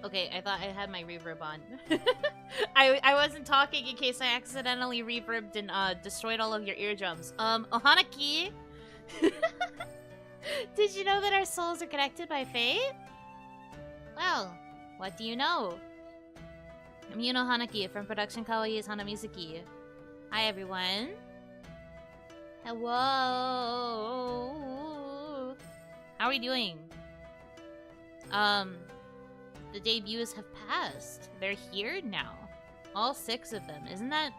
Okay, I thought I had my reverb on. I wasn't talking in case I accidentally reverbed and destroyed all of your eardrums. Ohanaki! Did you know that our souls are connected by fate? Well, what do you know? I'm Yuno Hanaki from Production Kawaii's Hanamizuki. Hi everyone. Hello. How are we doing? The debuts have passed. They're here now. All 6 of them. Isn't that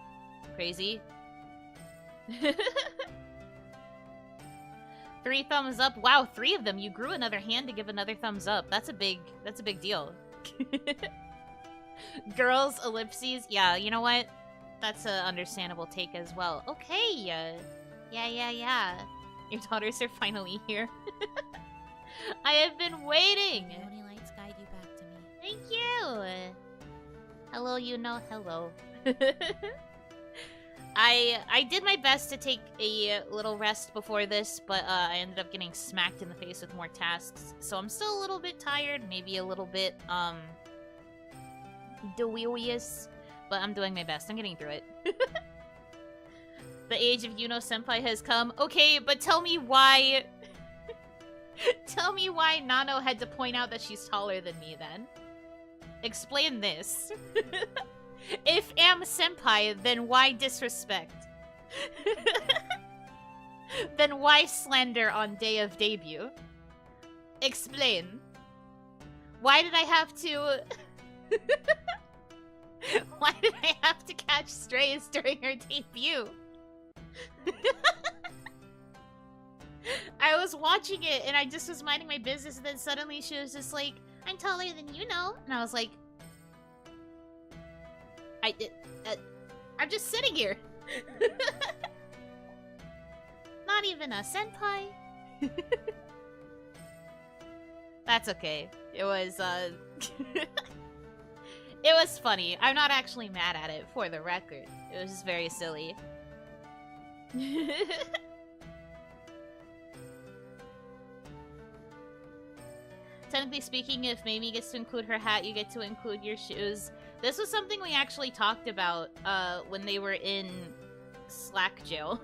crazy? 3 thumbs up. Wow, 3 of them. You grew another hand to give another thumbs up. That's a big deal. Girls, ellipses. Yeah, you know what? That's an understandable take as well. Okay. Yeah. Your daughters are finally here. I have been waiting. Only lights guide you back to me. Thank you. Hello, Yuno. Hello. I did my best to take a little rest before this, but I ended up getting smacked in the face with more tasks. So I'm still a little bit tired, maybe a little bit delirious, but I'm doing my best. I'm getting through it. The age of Yuno Senpai has come. Okay, but tell me why... Tell me why Nano had to point out that she's taller than me, then. Explain this. If am Senpai, then why disrespect? Then why slander on day of debut? Explain. Why did I have to... Why did I have to catch strays during her debut? I was watching it and I just was minding my business, and then suddenly she was just like, I'm taller than you know. And I was like, I'm just sitting here. Not even a senpai. That's okay. It was, it was funny. I'm not actually mad at it, for the record. It was just very silly. Technically speaking, if Mamie gets to include her hat, you get to include your shoes. This was something we actually talked about when they were in Slack jail.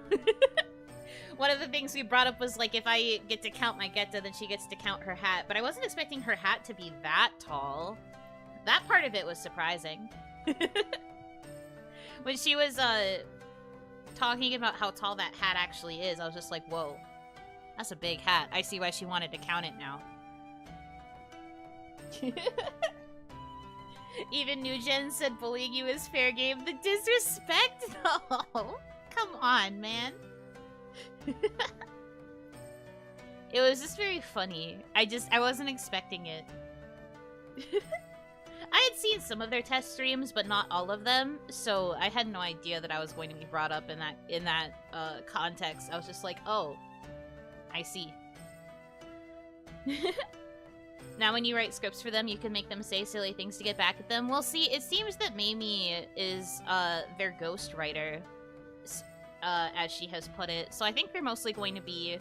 One of the things we brought up was, like, if I get to count my geta, then she gets to count her hat. But I wasn't expecting her hat to be that tall. That part of it was surprising. When she was talking about how tall that hat actually is, I was just like, whoa. That's a big hat. I see why she wanted to count it now. Even New Gen said bullying you is fair game. The disrespect, though. Come on, man. It was just very funny. I wasn't expecting it. I had seen some of their test streams, but not all of them, so I had no idea that I was going to be brought up in that context. I was just like, oh, I see. Now when you write scripts for them, you can make them say silly things to get back at them. Well, see, it seems that Mamie is their ghostwriter, as she has put it. So I think they're mostly going to be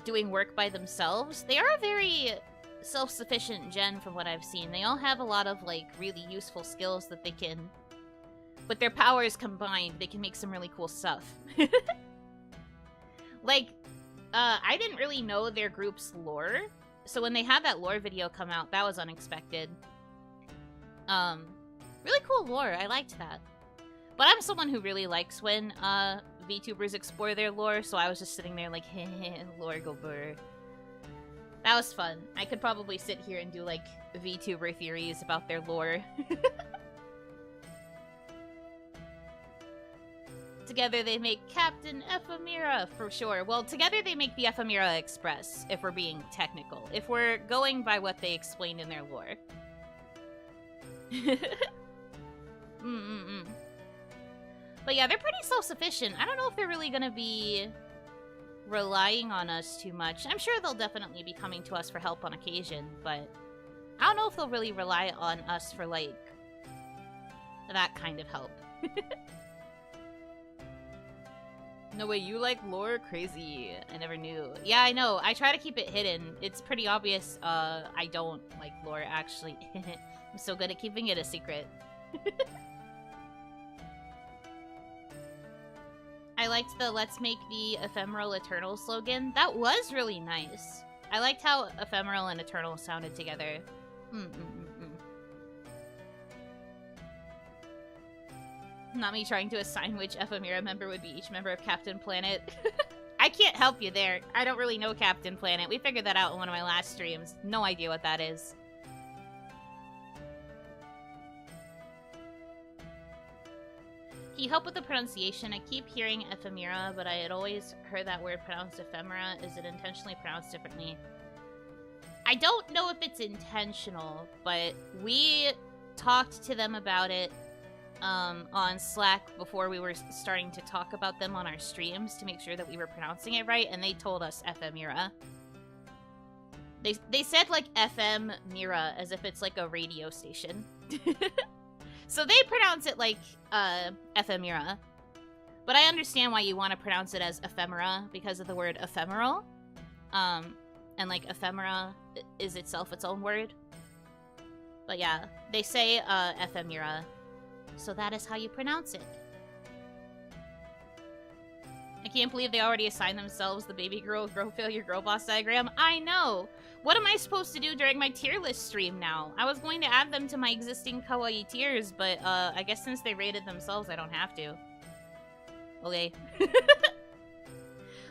doing work by themselves. They are a very self-sufficient gen from what I've seen. They all have a lot of, like, really useful skills that they can... With their powers combined, they can make some really cool stuff. Like, I didn't really know their group's lore. So when they had that lore video come out, that was unexpected. Really cool lore. I liked that. But I'm someone who really likes when VTubers explore their lore, so I was just sitting there like, heh, lore go burr. That was fun. I could probably sit here and do, like, VTuber theories about their lore. Together they make Captain Ephemera, for sure. Well, together they make the Ephemera Express, if we're being technical. If we're going by what they explained in their lore. But yeah, they're pretty self-sufficient. I don't know if they're really gonna be relying on us too much. I'm sure they'll definitely be coming to us for help on occasion, but I don't know if they'll really rely on us for, like, that kind of help. No way, you like lore? Crazy. I never knew. Yeah, I know. I try to keep it hidden. It's pretty obvious I don't like lore, actually. I'm so good at keeping it a secret. I liked the "Let's make the ephemeral eternal" slogan. That was really nice. I liked how ephemeral and eternal sounded together. Not me trying to assign which Ephemera member would be each member of Captain Planet. I can't help you there. I don't really know Captain Planet. We figured that out in one of my last streams. No idea what that is. Can you help with the pronunciation? I keep hearing Ephemera, but I had always heard that word pronounced Ephemera. Is it intentionally pronounced differently? I don't know if it's intentional, but we talked to them about it on Slack before we were starting to talk about them on our streams to make sure that we were pronouncing it right, and they told us Ephemera. They said, like, FM Mira, as if it's, like, a radio station. So they pronounce it like Ephemera. But I understand why you want to pronounce it as Ephemera, because of the word ephemeral. And, like, ephemera is itself its own word. But yeah, they say Ephemera. So that is how you pronounce it. I can't believe they already assigned themselves the baby girl, girl failure, girl boss diagram. I know! What am I supposed to do during my tier list stream now? I was going to add them to my existing kawaii tiers, but I guess since they rated themselves, I don't have to. Okay.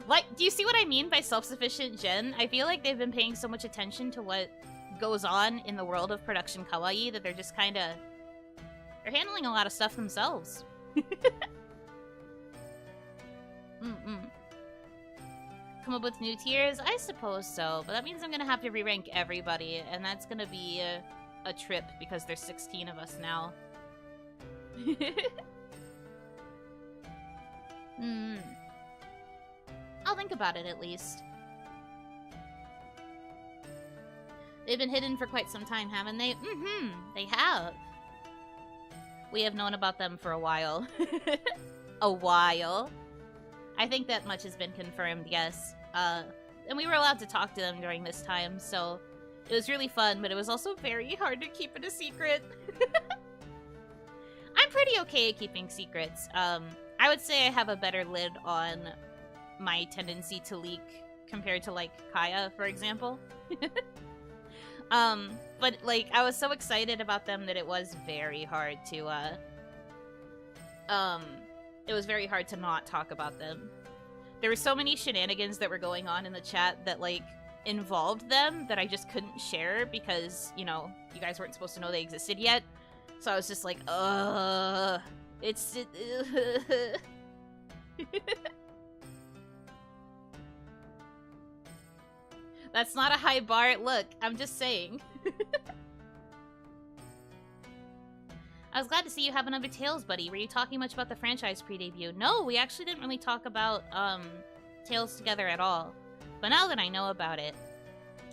Like, do you see what I mean by self-sufficient gen? I feel like they've been paying so much attention to what goes on in the world of production kawaii that they're just kinda... They're handling a lot of stuff themselves. Come up with new tiers? I suppose so, but that means I'm gonna have to re-rank everybody, and that's gonna be a trip because there's 16 of us now. I'll think about it at least. They've been hidden for quite some time, haven't they? They have. We have known about them for a while. A while. I think that much has been confirmed, yes. And we were allowed to talk to them during this time, so it was really fun, but it was also very hard to keep it a secret. I'm pretty okay at keeping secrets. I would say I have a better lid on my tendency to leak compared to, like, Kaya, for example. But, like, I was so excited about them that it was very hard to, it was very hard to not talk about them. There were so many shenanigans that were going on in the chat that, like, involved them that I just couldn't share because, you know, you guys weren't supposed to know they existed yet. So I was just like, That's not a high bar. Look, I'm just saying. I was glad to see you have another Tales buddy. Were you talking much about the franchise pre-debut? No, we actually didn't really talk about Tales together at all. But now that I know about it,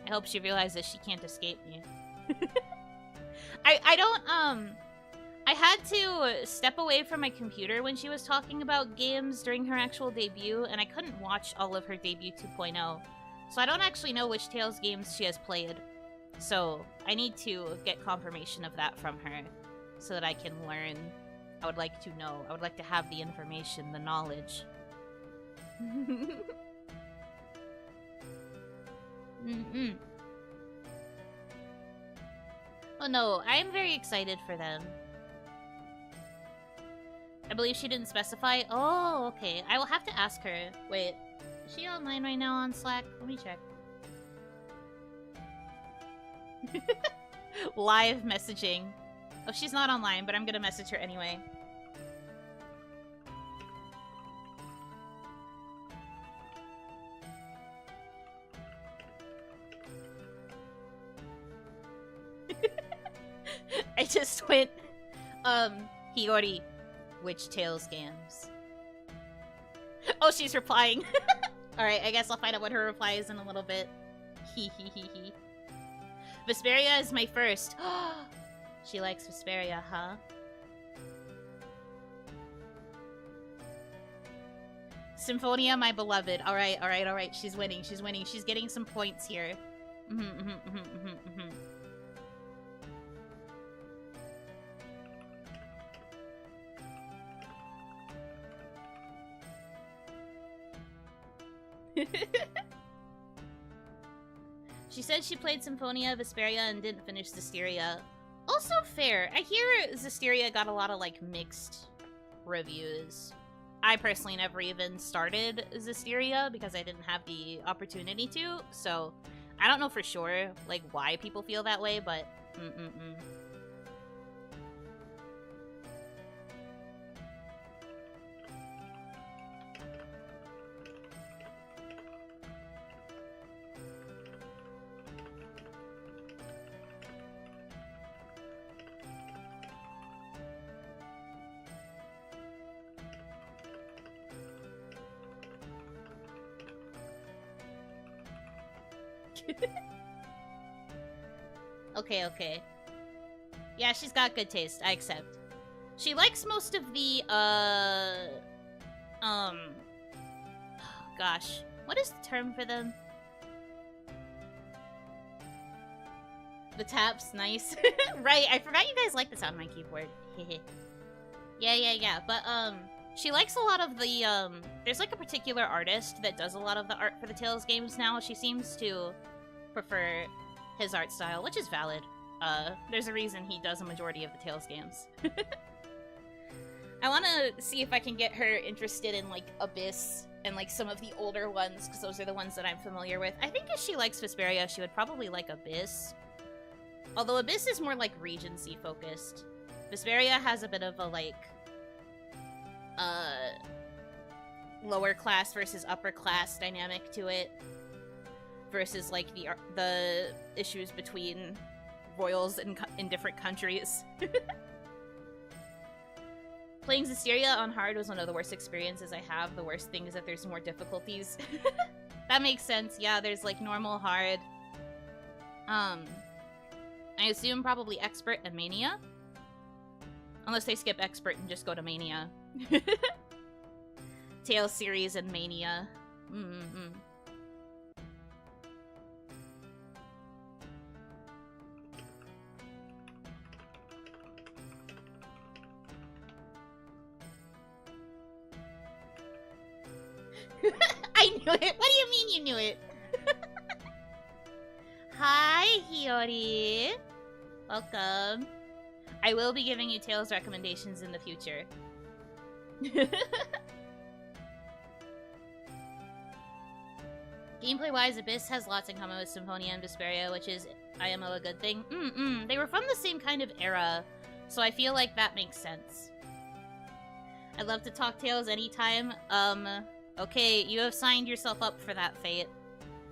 I hope she realizes she can't escape me. I had to step away from my computer when she was talking about games during her actual debut, and I couldn't watch all of her debut 2.0. So I don't actually know which Tales games she has played. So I need to get confirmation of that from her so that I can learn. I would like to know. I would like to have the information, the knowledge. Oh no, I am very excited for them. I believe she didn't specify. Oh, okay. I will have to ask her. Wait, is she online right now on Slack? Let me check. Live messaging. Oh, she's not online, but I'm gonna message her anyway. I just went, Hiyori, which Tales games? Oh, she's replying. Alright, I guess I'll find out what her reply is in a little bit. Hee hee hee hee. Vesperia is my first. She likes Vesperia, huh? Symphonia, my beloved. All right, all right, all right. She's winning. She's winning. She's getting some points here. She said she played Symphonia, Vesperia, and didn't finish Zestiria. Also fair. I hear Zestiria got a lot of, like, mixed reviews. I personally never even started Zestiria because I didn't have the opportunity to, so I don't know for sure, like, why people feel that way, but Okay. Yeah, she's got good taste. I accept. She likes most of the, gosh. What is the term for them? The taps, nice. Right, I forgot you guys like the sound of my keyboard. Yeah. But, she likes a lot of the, there's like a particular artist that does a lot of the art for the Tales games now. She seems to prefer his art style, which is valid. There's a reason he does a majority of the Tales games. I want to see if I can get her interested in, like, Abyss and, like, some of the older ones, because those are the ones that I'm familiar with. I think if she likes Vesperia, she would probably like Abyss. Although Abyss is more, like, Regency-focused. Vesperia has a bit of a, like, lower class versus upper class dynamic to it. Versus, like, the issues between royals in different countries. Playing Zestiria on hard was one of the worst experiences I have. The worst thing is that there's more difficulties. That makes sense. Yeah, there's, like, normal, hard. I assume probably expert and mania. Unless they skip expert and just go to mania. Tales series and mania. I knew it! What do you mean you knew it? Hi, Hiyori. Welcome. I will be giving you Tales recommendations in the future. Gameplay-wise, Abyss has lots in common with Symphonia and Vesperia, which is IMO a good thing? They were from the same kind of era, so I feel like that makes sense. I'd love to talk Tales anytime. Okay, you have signed yourself up for that fate.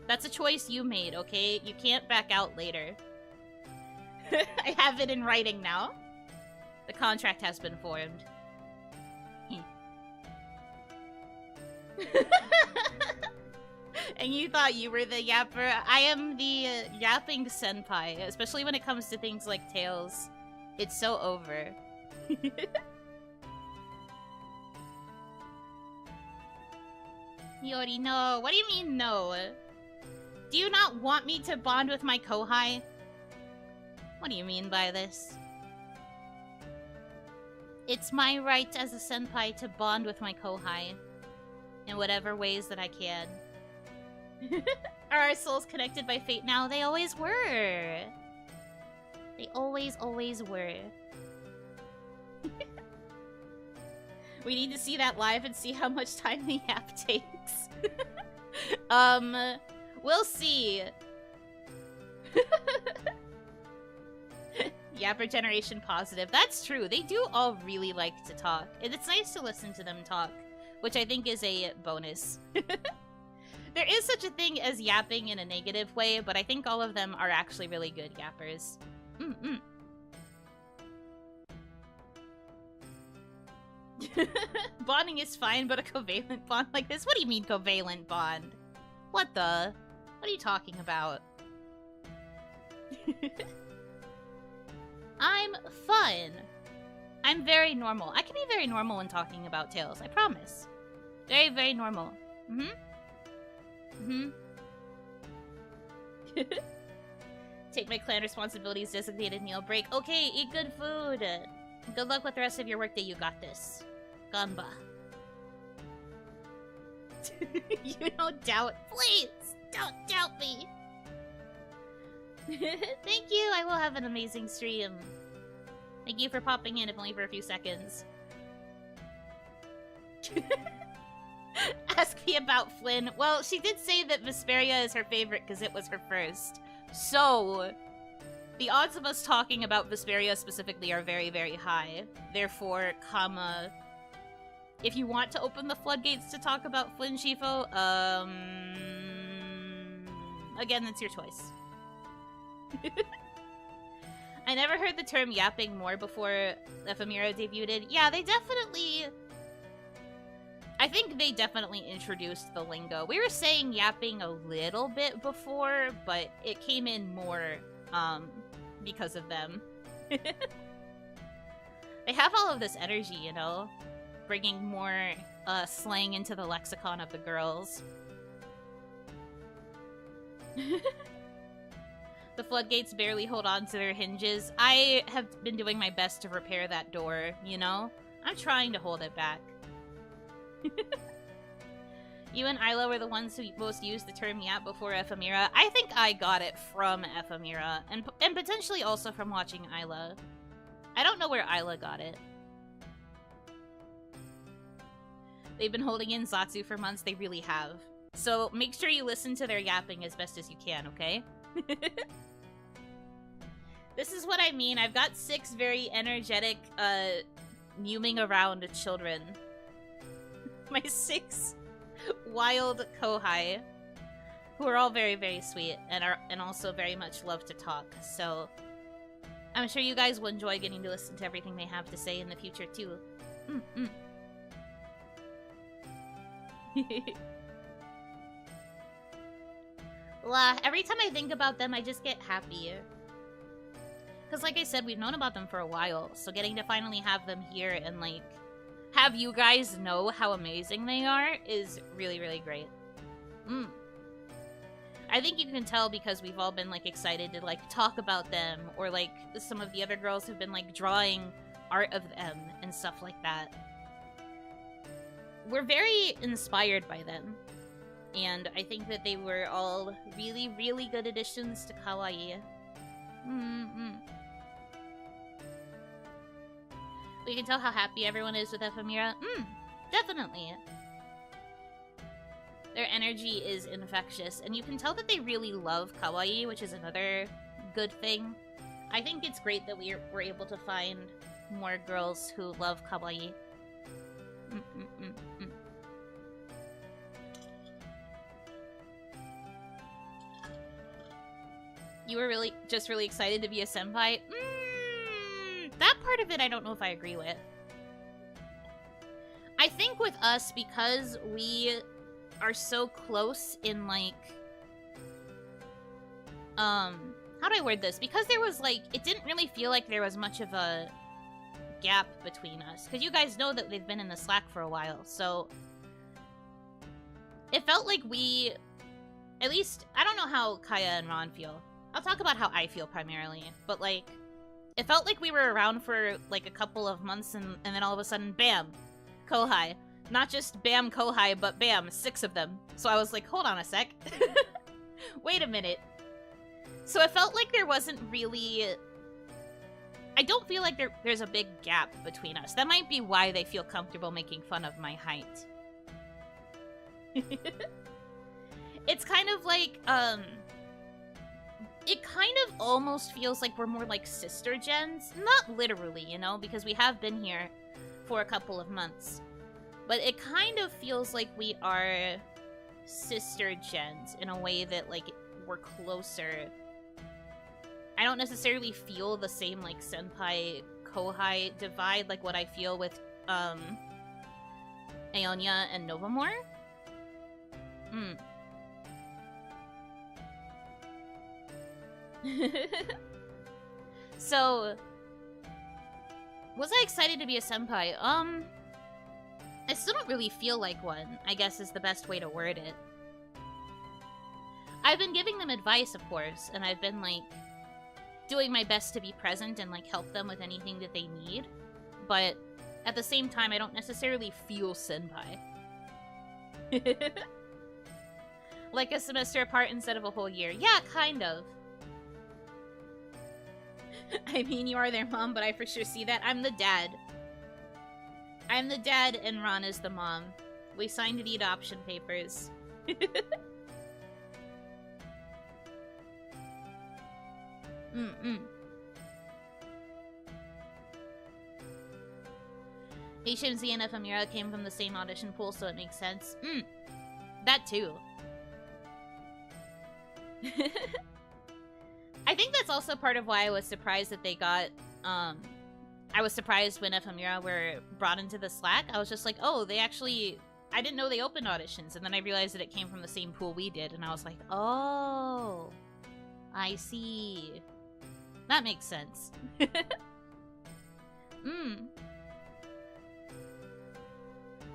That's a choice you made, okay? You can't back out later. I have it in writing now. The contract has been formed. And you thought you were the yapper? I am the yapping senpai, especially when it comes to things like Tales. It's so over. Hiyori, no. What do you mean, no? Do you not want me to bond with my kohai? What do you mean by this? It's my right as a senpai to bond with my kohai. In whatever ways that I can. Are our souls connected by fate now? They always were. They always were. We need to see that live and see how much time the app takes. We'll see. Yapper generation positive. That's true. They do all really like to talk. And it's nice to listen to them talk, which I think is a bonus. There is such a thing as yapping in a negative way, but I think all of them are actually really good yappers. Bonding is fine, but a covalent bond like this? What do you mean covalent bond? What the? What are you talking about? I'm fun. I'm very normal. I can be very normal when talking about Tales, I promise. Very, very normal. Take my clan responsibilities, designated meal break. Okay, eat good food. Good luck with the rest of your workday. You got this. Ganba. You don't doubt. Please, don't doubt me. Thank you. I will have an amazing stream. Thank you for popping in, if only for a few seconds. Ask me about Flynn. Well, she did say that Vesperia is her favorite because it was her first. So, the odds of us talking about Vesperia specifically are very, very high. Therefore, if you want to open the floodgates to talk about Flynn Shifo, again, that's your choice. I never heard the term yapping more before Ephemera debuted. Yeah, they definitely... I think they definitely introduced the lingo. We were saying yapping a little bit before, but it came in more, because of them. They have all of this energy, you know? Bringing more, slang into the lexicon of the girls. The floodgates barely hold on to their hinges. I have been doing my best to repair that door, you know? I'm trying to hold it back. You and Isla were the ones who most used the term yap before Ephemera. I think I got it from Ephemera, and potentially also from watching Isla. I don't know where Isla got it. They've been holding in Zatsu for months, they really have. So make sure you listen to their yapping as best as you can, okay? This is what I mean. I've got 6 very energetic, mewing around children. My 6 wild kohai, who are all very, very sweet and also very much love to talk. So I'm sure you guys will enjoy getting to listen to everything they have to say in the future too. Every time I think about them, I just get happy. Because like I said, we've known about them for a while, so getting to finally have them here and like have you guys know how amazing they are is really, really great. I think you can tell because we've all been like excited to like talk about them, or like some of the other girls have been like drawing art of them and stuff like that. We're very inspired by them, and I think that they were all really, really good additions to kawaii. We can tell how happy everyone is with Ephemera. Definitely. Their energy is infectious, and you can tell that they really love kawaii, which is another good thing. I think it's great that we're able to find more girls who love kawaii. You were really excited to be a senpai? That part of it I don't know if I agree with. I think with us, because we are so close in like... how do I word this? Because there was like... It didn't really feel like there was much of a gap between us. Because you guys know that they've been in the Slack for a while, so... It felt like we... At least, I don't know how Kaya and Ron feel. I'll talk about how I feel primarily, but like... It felt like we were around for like a couple of months and then all of a sudden, bam! Kohai. Not just bam kohai, but bam, 6 of them. So I was like, hold on a sec. Wait a minute. So it felt like there wasn't really... I don't feel like there's a big gap between us. That might be why they feel comfortable making fun of my height. It's kind of like, it kind of almost feels like we're more like sister gens. Not literally, you know, because we have been here for a couple of months. But it kind of feels like we are sister gens in a way that, like, we're closer. I don't necessarily feel the same, like, senpai-kohai divide like what I feel with, Aonia and Novamore. So, was I excited to be a senpai? I still don't really feel like one, I guess is the best way to word it. I've been giving them advice, of course, and I've been, like, doing my best to be present and, like, help them with anything that they need. But at the same time, I don't necessarily feel senpai. Like a semester apart instead of a whole year. Yeah, kind of. I mean, you are their mom, but I for sure see that. I'm the dad. I'm the dad and Ron is the mom. We signed the adoption papers. HMZ and Ephemera came from the same audition pool, so it makes sense. That too. I think that's also part of why I was surprised that they got, I was surprised when Ephemera were brought into the Slack. I was just like, oh, they actually, I didn't know they opened auditions, and then I realized that it came from the same pool we did, and I was like, oh, I see. That makes sense.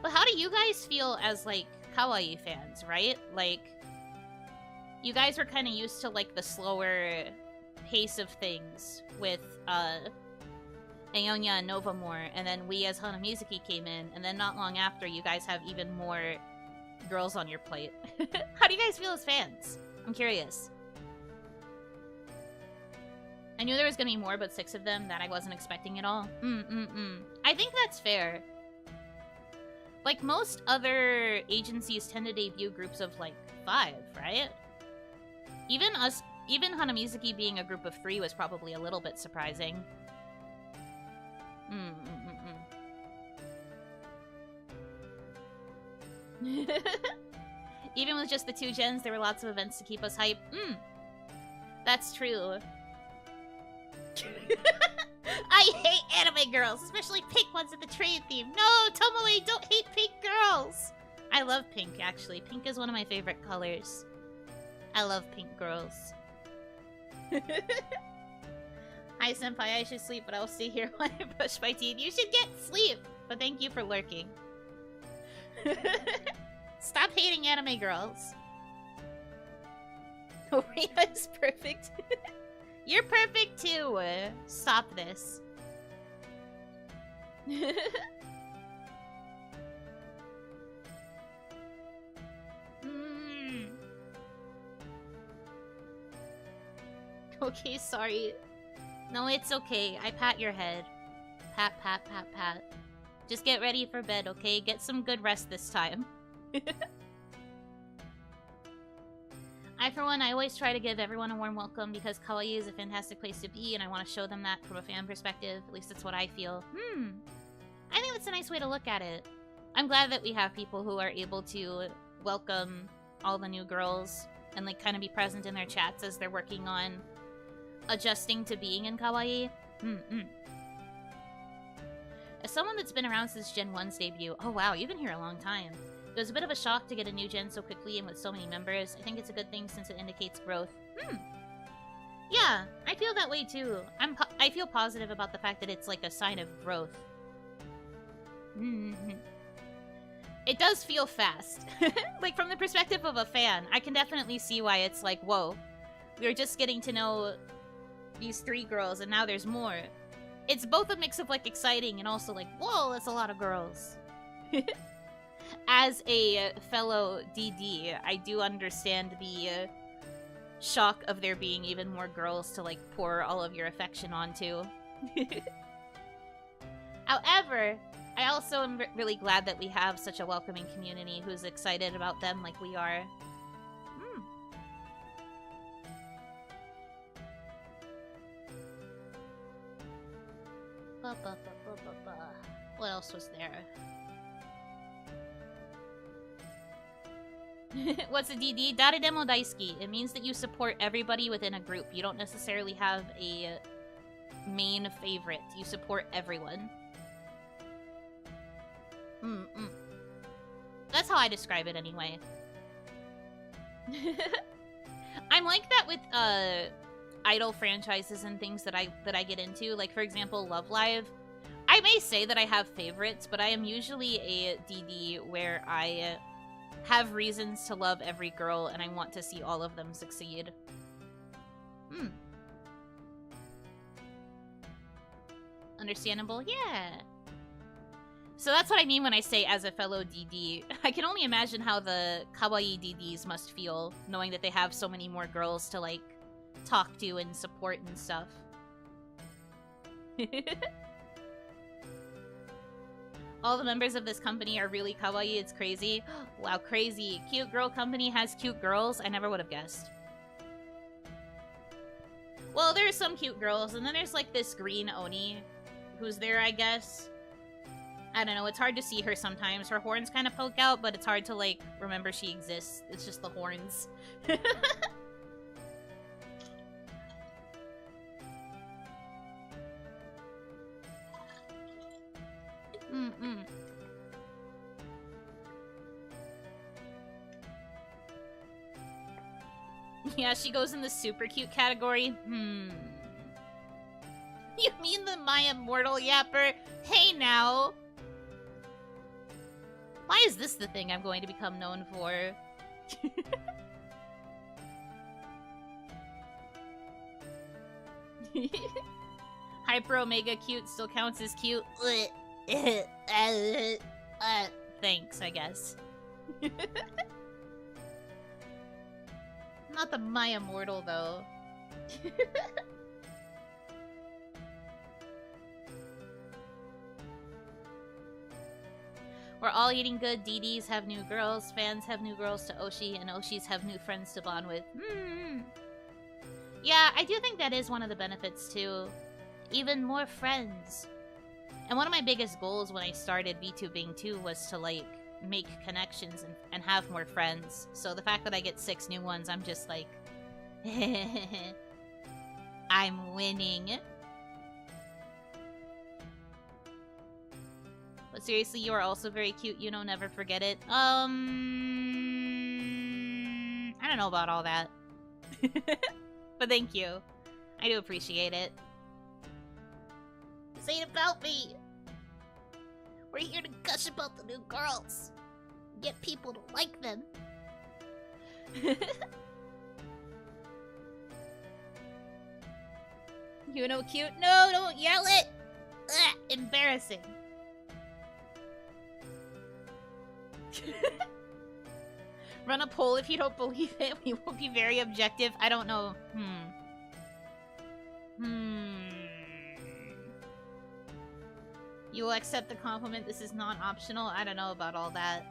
But how do you guys feel as, like, kawaii fans, right? Like, you guys were kind of used to, like, the slower pace of things with, Aonya and Novamore, and then we as Hanamizuki came in, and then not long after, you guys have even more girls on your plate. How do you guys feel as fans? I'm curious. I knew there was gonna be more, but 6 of them that I wasn't expecting at all. I think that's fair. Like, most other agencies tend to debut groups of, like, 5, right? Even Hanamizuki being a group of 3 was probably a little bit surprising. Even with just the 2 gens, there were lots of events to keep us hype. That's true. I hate anime girls, especially pink ones at the train theme. No, Tomoe, don't hate pink girls. I love pink, actually. Pink is one of my favorite colors. I love pink girls. Hi, Senpai. I should sleep, but I'll stay here while I brush my teeth. You should get sleep, but thank you for lurking. Stop hating anime girls. Oh, Ria's perfect. You're perfect too. Stop this. Okay, sorry. No, it's okay. I pat your head. Pat, pat, pat, pat. Just get ready for bed, okay? Get some good rest this time. For one, I always try to give everyone a warm welcome because kawaii is a fantastic place to be, and I want to show them that from a fan perspective. At least that's what I feel. I think that's a nice way to look at it. I'm glad that we have people who are able to welcome all the new girls and, like, kind of be present in their chats as they're working on adjusting to being in kawaii. As someone that's been around since Gen 1's debut, oh wow, you've been here a long time. It was a bit of a shock to get a new gen so quickly and with so many members. I think it's a good thing since it indicates growth. Yeah, I feel that way too. I feel positive about the fact that it's like a sign of growth. It does feel fast. Like, from the perspective of a fan, I can definitely see why it's like, whoa, we were just getting to know these 3 girls and now there's more. It's both a mix of, like, exciting and also like, whoa, that's a lot of girls. As a fellow DD, I do understand the shock of there being even more girls to, like, pour all of your affection onto. However, I also am really glad that we have such a welcoming community who's excited about them like we are. What else was there? What's a DD? Daredemo daisuki. It means that you support everybody within a group. You don't necessarily have a main favorite. You support everyone. That's how I describe it anyway. I'm like that with idol franchises and things that I get into. Like, for example, Love Live. I may say that I have favorites, but I am usually a DD where I have reasons to love every girl and I want to see all of them succeed. Understandable? Yeah. So that's what I mean when I say as a fellow DD. I can only imagine how the kawaii DDs must feel, knowing that they have so many more girls to, like, talk to and support and stuff. All the members of this company are really kawaii, it's crazy. Wow, crazy. Cute girl company has cute girls? I never would have guessed. Well, there's some cute girls, and then there's, like, this green Oni who's there, I guess. I don't know, it's hard to see her sometimes. Her horns kind of poke out, but it's hard to, like, remember she exists. It's just the horns. Yeah, she goes in the super cute category. You mean the My Immortal Yapper? Hey now! Why is this the thing I'm going to become known for? Hyper Omega cute still counts as cute. Thanks, I guess. Not the My Immortal, though. We're all eating good, DDs have new girls, fans have new girls to Oshi, and Oshis have new friends to bond with. Yeah, I do think that is one of the benefits, too. Even more friends. And one of my biggest goals when I started VTubing, too, was to, like, make connections and have more friends. So the fact that I get 6 new ones, I'm just like... I'm winning. But seriously, you are also very cute, you know, never forget it. I don't know about all that. But thank you. I do appreciate it. This ain't about me. We're here to gush about the new girls. Get people to like them. You know cute? No, don't yell it! Ugh, embarrassing. Run a poll if you don't believe it. We will be very objective. I don't know. You will accept the compliment. This is not optional. I don't know about all that.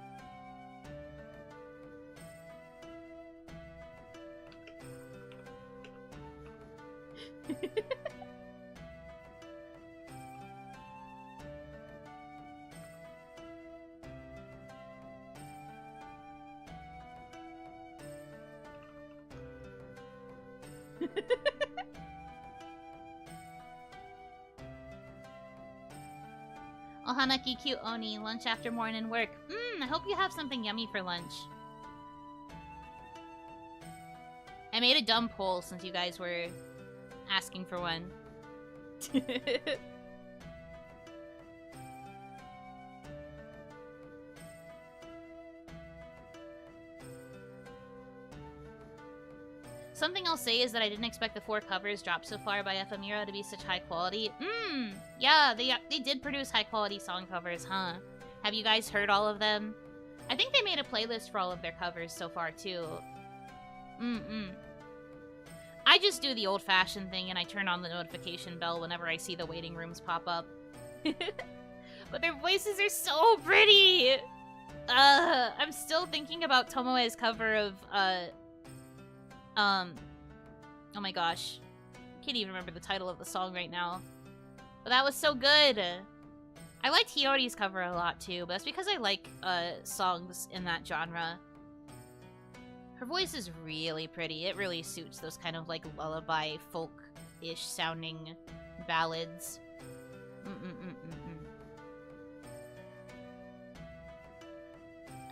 Oh, Hanaki, cute Oni. Lunch after morning work. I hope you have something yummy for lunch. I made a dumb poll since you guys were asking for one. Something I'll say is that I didn't expect the 4 covers dropped so far by Ephemera to be such high quality. Yeah, they did produce high quality song covers, huh? Have you guys heard all of them? I think they made a playlist for all of their covers so far, too. I just do the old-fashioned thing and I turn on the notification bell whenever I see the waiting rooms pop up. But their voices are so pretty! I'm still thinking about Tomoe's cover of, oh my gosh. I can't even remember the title of the song right now. But that was so good! I liked Hiyori's cover a lot too, but that's because I like, songs in that genre. Her voice is really pretty. It really suits those kind of, like, lullaby, folk-ish sounding ballads.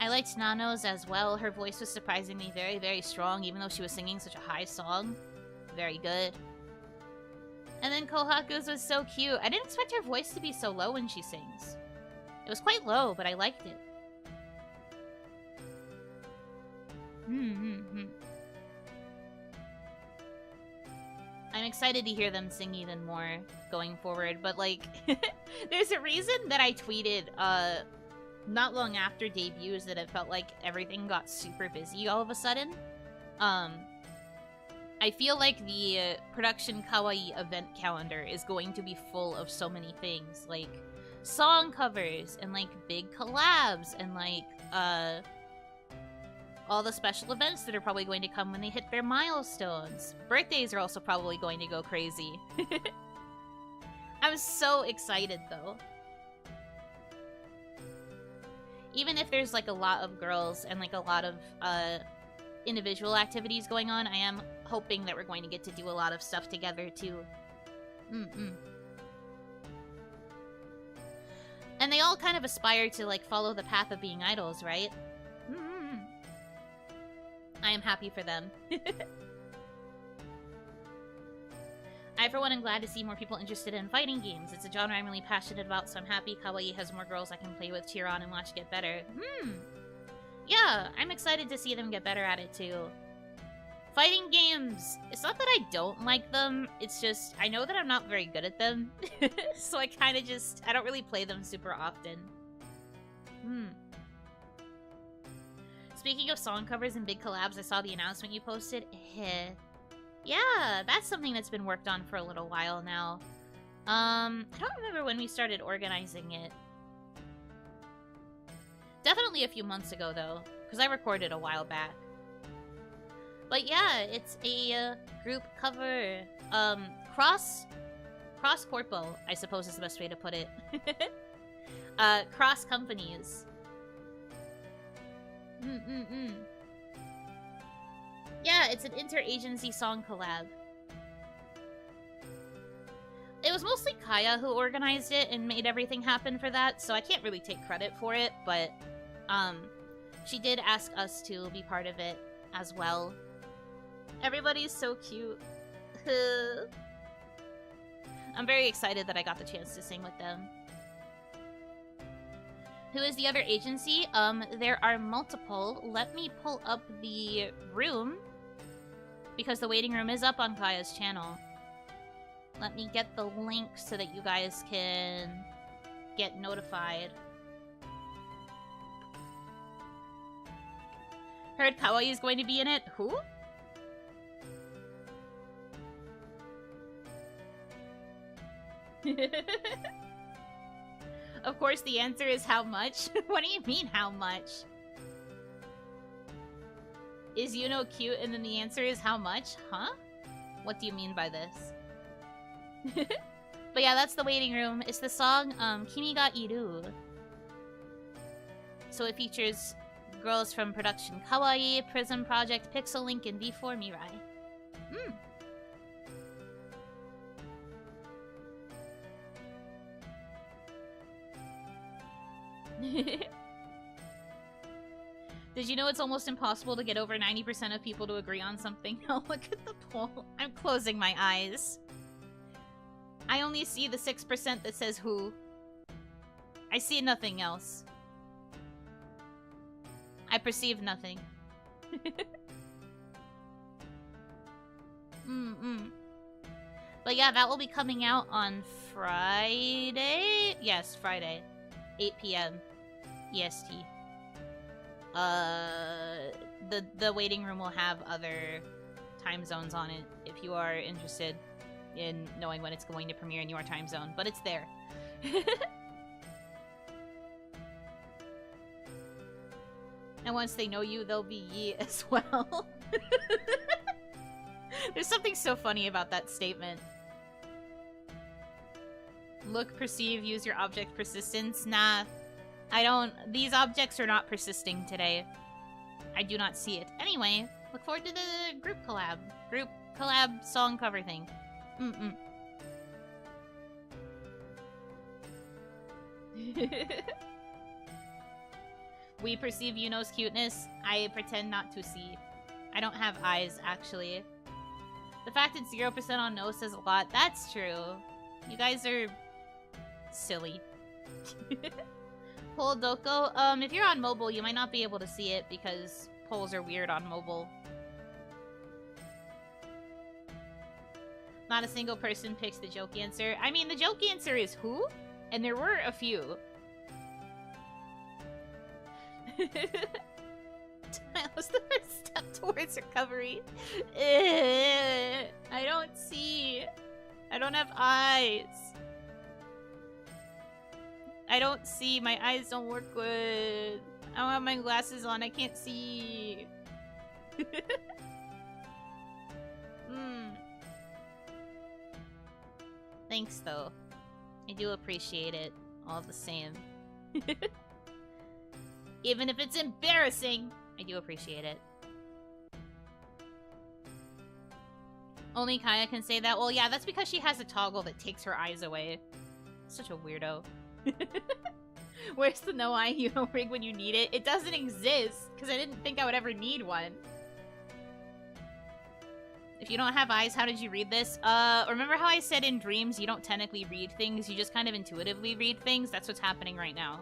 I liked Nano's as well. Her voice was surprisingly very, very strong, even though she was singing such a high song. Very good. And then Kohaku's was so cute. I didn't expect her voice to be so low when she sings. It was quite low, but I liked it. I'm excited to hear them sing even more going forward, but like, there's a reason that I tweeted not long after debuts that it felt like everything got super busy all of a sudden. I feel like the production kawaii event calendar is going to be full of so many things, like song covers and like big collabs and like all the special events that are probably going to come when they hit their milestones. Birthdays are also probably going to go crazy. I'm so excited though. Even if there's like a lot of girls and like a lot of individual activities going on, I am hoping that we're going to get to do a lot of stuff together too. And they all kind of aspire to like follow the path of being idols, right? I am happy for them. I, for one, am glad to see more people interested in fighting games. It's a genre I'm really passionate about, so I'm happy Kawaii has more girls I can play with, cheer on, and watch get better. Yeah, I'm excited to see them get better at it, too. Fighting games, it's not that I don't like them, it's just, I know that I'm not very good at them. So I kind of just, I don't really play them super often. Speaking of song covers and big collabs, I saw the announcement you posted. Yeah, that's something that's been worked on for a little while now. I don't remember when we started organizing it. Definitely a few months ago, though, because I recorded a while back. But yeah, it's a group cover. Cross-corpo, I suppose is the best way to put it. Cross companies. Yeah, it's an interagency song collab. It was mostly Kaya who organized it and made everything happen for that, so I can't really take credit for it, but she did ask us to be part of it as well. Everybody's so cute. I'm very excited that I got the chance to sing with them. Who is the other agency? There are multiple. Let me pull up the room, because the waiting room is up on Kaya's channel. Let me get the link so that you guys can get notified. Heard Kawaii is going to be in it. Who? Of course, the answer is how much? What do you mean, how much? Is Yuno cute? And then the answer is how much? Huh? What do you mean by this? But yeah, that's the waiting room. It's the song, Kimi ga Iru. So it features girls from production Kawaii, Prism Project, Pixel Link, and V4 Mirai. Did you know it's almost impossible to get over 90% of people to agree on something? Oh, look at the poll. I'm closing my eyes. I only see the 6% that says who. I see nothing else. I perceive nothing. But yeah, that will be coming out on Friday? Yes, Friday. 8 p.m. EST. The waiting room will have other time zones on it if you are interested in knowing when it's going to premiere in your time zone, but it's there. And once they know you, they'll be ye as well. There's something so funny about that statement. Look, perceive, use your object persistence. Nah, I don't. These objects are not persisting today. I do not see it. Anyway, look forward to the group collab. Group collab song cover thing. We perceive Yuno's cuteness. I pretend not to see. I don't have eyes, actually. The fact it's 0% on no says a lot. That's true. You guys are silly. Poll Doko. If you're on mobile, you might not be able to see it because polls are weird on mobile. Not a single person picks the joke answer. I mean, the joke answer is who? And there were a few. What's the first step towards recovery? I don't see. I don't have eyes. I don't see. My eyes don't work good. I don't have my glasses on. I can't see. Thanks, though. I do appreciate it all the same. Even if it's embarrassing, I do appreciate it. Only Kaya can say that. Well, yeah, that's because she has a toggle that takes her eyes away. Such a weirdo. Where's the no eye Yuno rig when you need it? It doesn't exist, because I didn't think I would ever need one. If you don't have eyes, how did you read this? Remember how I said in dreams you don't technically read things, you just kind of intuitively read things? That's what's happening right now.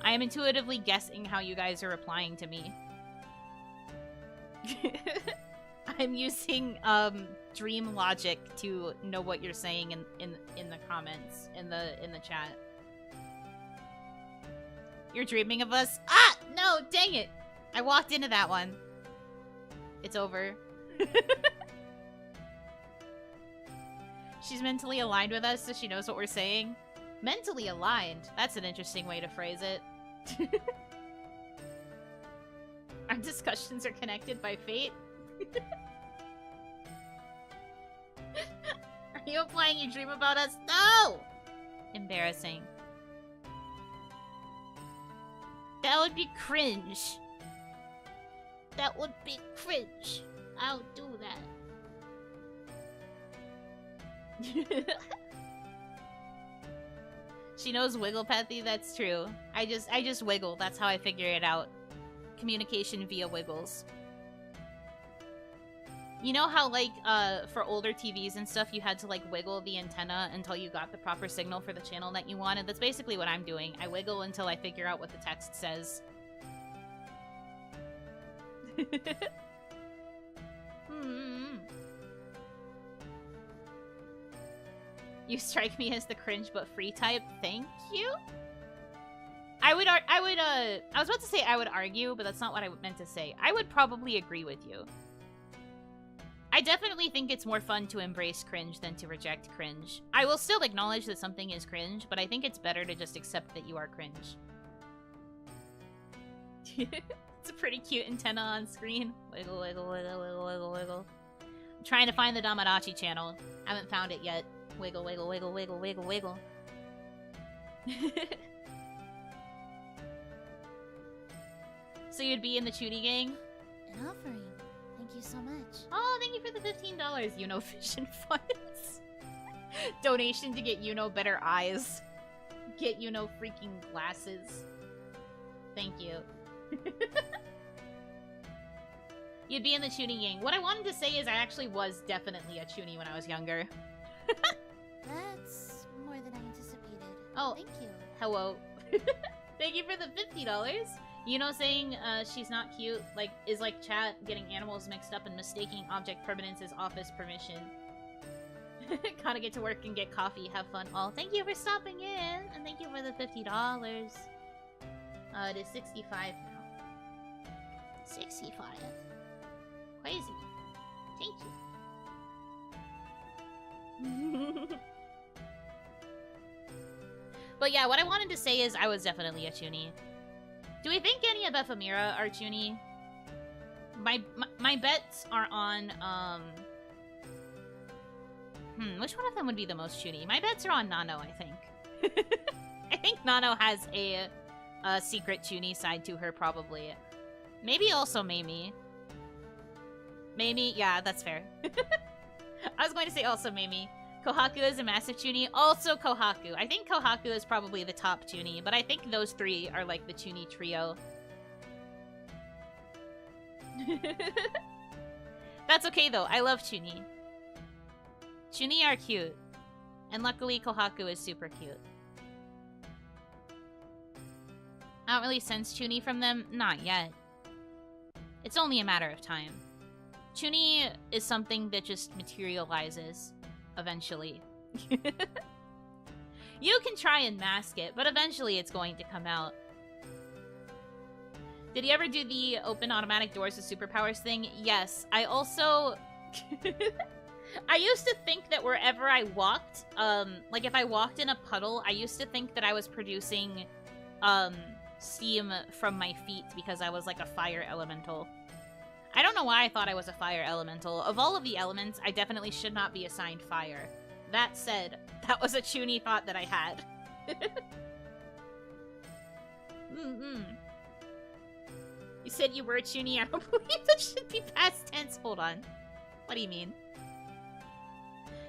I am intuitively guessing how you guys are replying to me. I'm using, dream logic to know what you're saying in the comments, in the chat. You're dreaming of us? Ah! No, dang it! I walked into that one. It's over. She's mentally aligned with us, so she knows what we're saying. Mentally aligned? That's an interesting way to phrase it. Our discussions are connected by fate? Are you implying you dream about us? No! Embarrassing. That would be cringe. That would be cringe. I don't do that. She knows wigglepathy, that's true. I just wiggle, that's how I figure it out. Communication via wiggles. You know how, like, for older TVs and stuff, you had to, like, wiggle the antenna until you got the proper signal for the channel that you wanted? That's basically what I'm doing. I wiggle until I figure out what the text says. You strike me as the cringe but free type. Thank you? I was about to say I would argue, but that's not what I meant to say. I would probably agree with you. I definitely think it's more fun to embrace cringe than to reject cringe. I will still acknowledge that something is cringe, but I think it's better to just accept that you are cringe. It's a pretty cute antenna on screen. Wiggle, wiggle, wiggle, wiggle, wiggle, wiggle. I'm trying to find the Damarachi channel. Haven't found it yet. Wiggle, wiggle, wiggle, wiggle, wiggle, wiggle. So you'd be in the Chudy gang? An offering. Thank you so much. Oh, thank you for the $15, Yuno Vision Funds. Donation to get Yuno better eyes. Get Yuno freaking glasses. Thank you. You'd be in the Chuny gang. What I wanted to say is I actually was definitely a Chuny when I was younger. That's more than I anticipated. Oh, thank you. Hello. Thank you for the $50. Yuno saying she's not cute is like chat getting animals mixed up and mistaking object permanence as office permission. Gotta get to work and get coffee. Have fun. Oh, thank you for stopping in, and thank you for the $50. It is 65 now. 65. Crazy. Thank you. But yeah, what I wanted to say is I was definitely a Chuny. Do we think any of Ephemera are Chuny? My bets are on, which one of them would be the most Chuny? My bets are on Nano, I think. I think Nano has a secret Chuny side to her, probably. Maybe also Mamie. Mamie, yeah, that's fair. I was going to say also Mamie. Kohaku is a massive Chuny. Also Kohaku. I think Kohaku is probably the top Chuny, but I think those three are like the Chuny trio. That's okay though. I love Chuny. Chunie are cute. And luckily, Kohaku is super cute. I don't really sense Chunie from them. Not yet. It's only a matter of time. Chunie is something that just materializes eventually. You can try and mask it, but eventually it's going to come out. Did he ever do the open automatic doors with superpowers thing? Yes. I also... I used to think that wherever I walked, like if I walked in a puddle, I used to think that I was producing, steam from my feet because I was like a fire elemental. I don't know why I thought I was a fire elemental. Of all of the elements, I definitely should not be assigned fire. That said, that was a Chunie thought that I had. You said you were a Chunie. I don't believe that should be past tense. Hold on. What do you mean?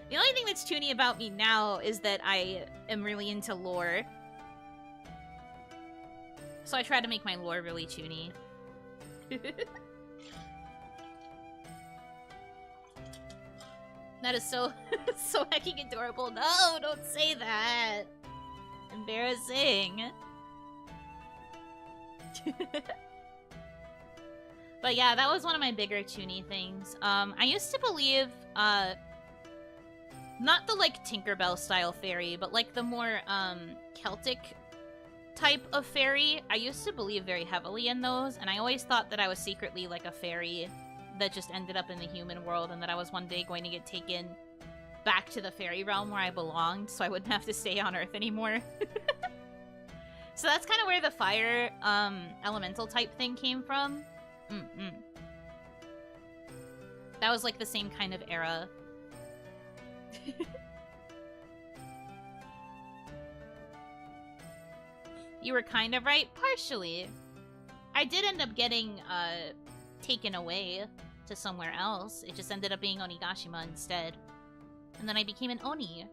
The only thing that's Chunie about me now is that I am really into lore. So I try to make my lore really Chunie. That is so so hecking adorable. No, don't say that. Embarrassing. But yeah, that was one of my bigger Chunie things. I used to believe, not the like Tinkerbell style fairy, but like the more Celtic type of fairy. I used to believe very heavily in those, and I always thought that I was secretly like a fairy that just ended up in the human world, and that I was one day going to get taken back to the fairy realm where I belonged, so I wouldn't have to stay on Earth anymore. So that's kind of where the fire elemental type thing came from. That was like the same kind of era. You were kind of right, partially. I did end up getting taken away to somewhere else. It just ended up being Onigashima instead. And then I became an Oni.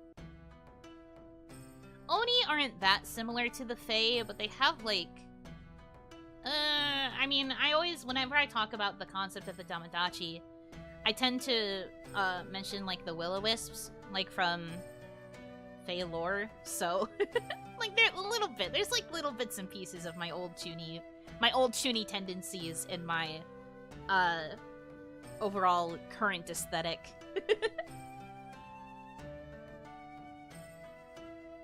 Oni aren't that similar to the Fae, but they have like... I mean, I always, whenever I talk about the concept of the Damadachi, I tend to mention like the Will-O-Wisps, like from Fae lore, so... like, there's like little bits and pieces of my old Chunie tendencies in my overall current aesthetic.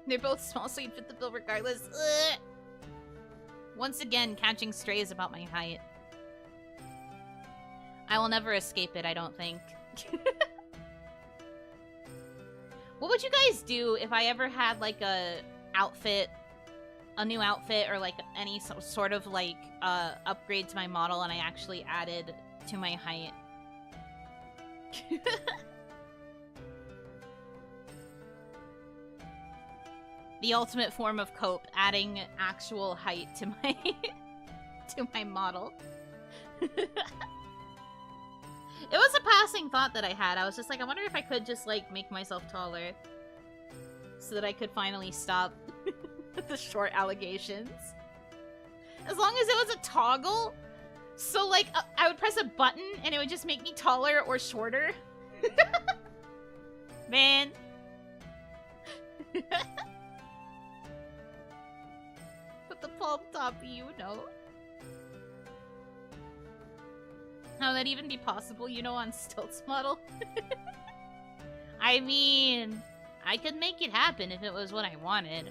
They're both small, so you'd fit the bill regardless. Ugh. Once again, catching strays about my height. I will never escape it, I don't think. What would you guys do if I ever had, like, a new outfit, or, like, any sort of, like, upgrade to my model, and I actually added to my height? The ultimate form of cope, adding actual height to my to my model. It was a passing thought that I had. I was just like, I wonder if I could just like make myself taller so that I could finally stop the short allegations. As long as it was a toggle, so like I would press a button and it would just make me taller or shorter. Man. Put the palm top, you know. How would that even be possible, you know, on Stilt's model? I mean, I could make it happen if it was what I wanted.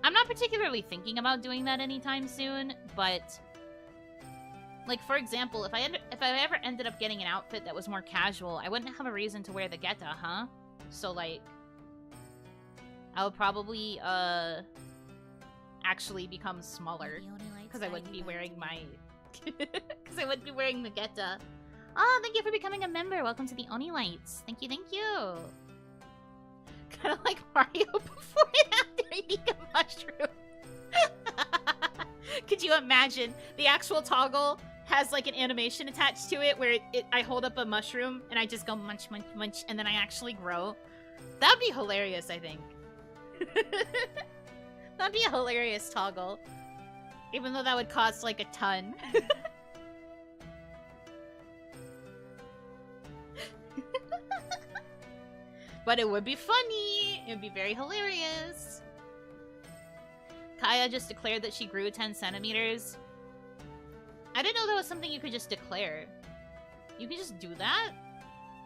I'm not particularly thinking about doing that anytime soon, but... like, for example, if I ever ended up getting an outfit that was more casual, I wouldn't have a reason to wear the geta, huh? So, like... I would probably, actually become smaller. Because I wouldn't be wearing my... because I wouldn't be wearing the geta. Oh, thank you for becoming a member. Welcome to the Oni Lights. Thank you, thank you. Kind of like Mario before and after I eat a mushroom. Could you imagine? The actual toggle has like an animation attached to it where I hold up a mushroom and I just go munch, munch, munch, and then I actually grow. That'd be hilarious, I think. That'd be a hilarious toggle. Even though that would cost like a ton. But it would be funny. It would be very hilarious. Kaya just declared that she grew 10 centimeters. I didn't know that was something you could just declare. You can just do that?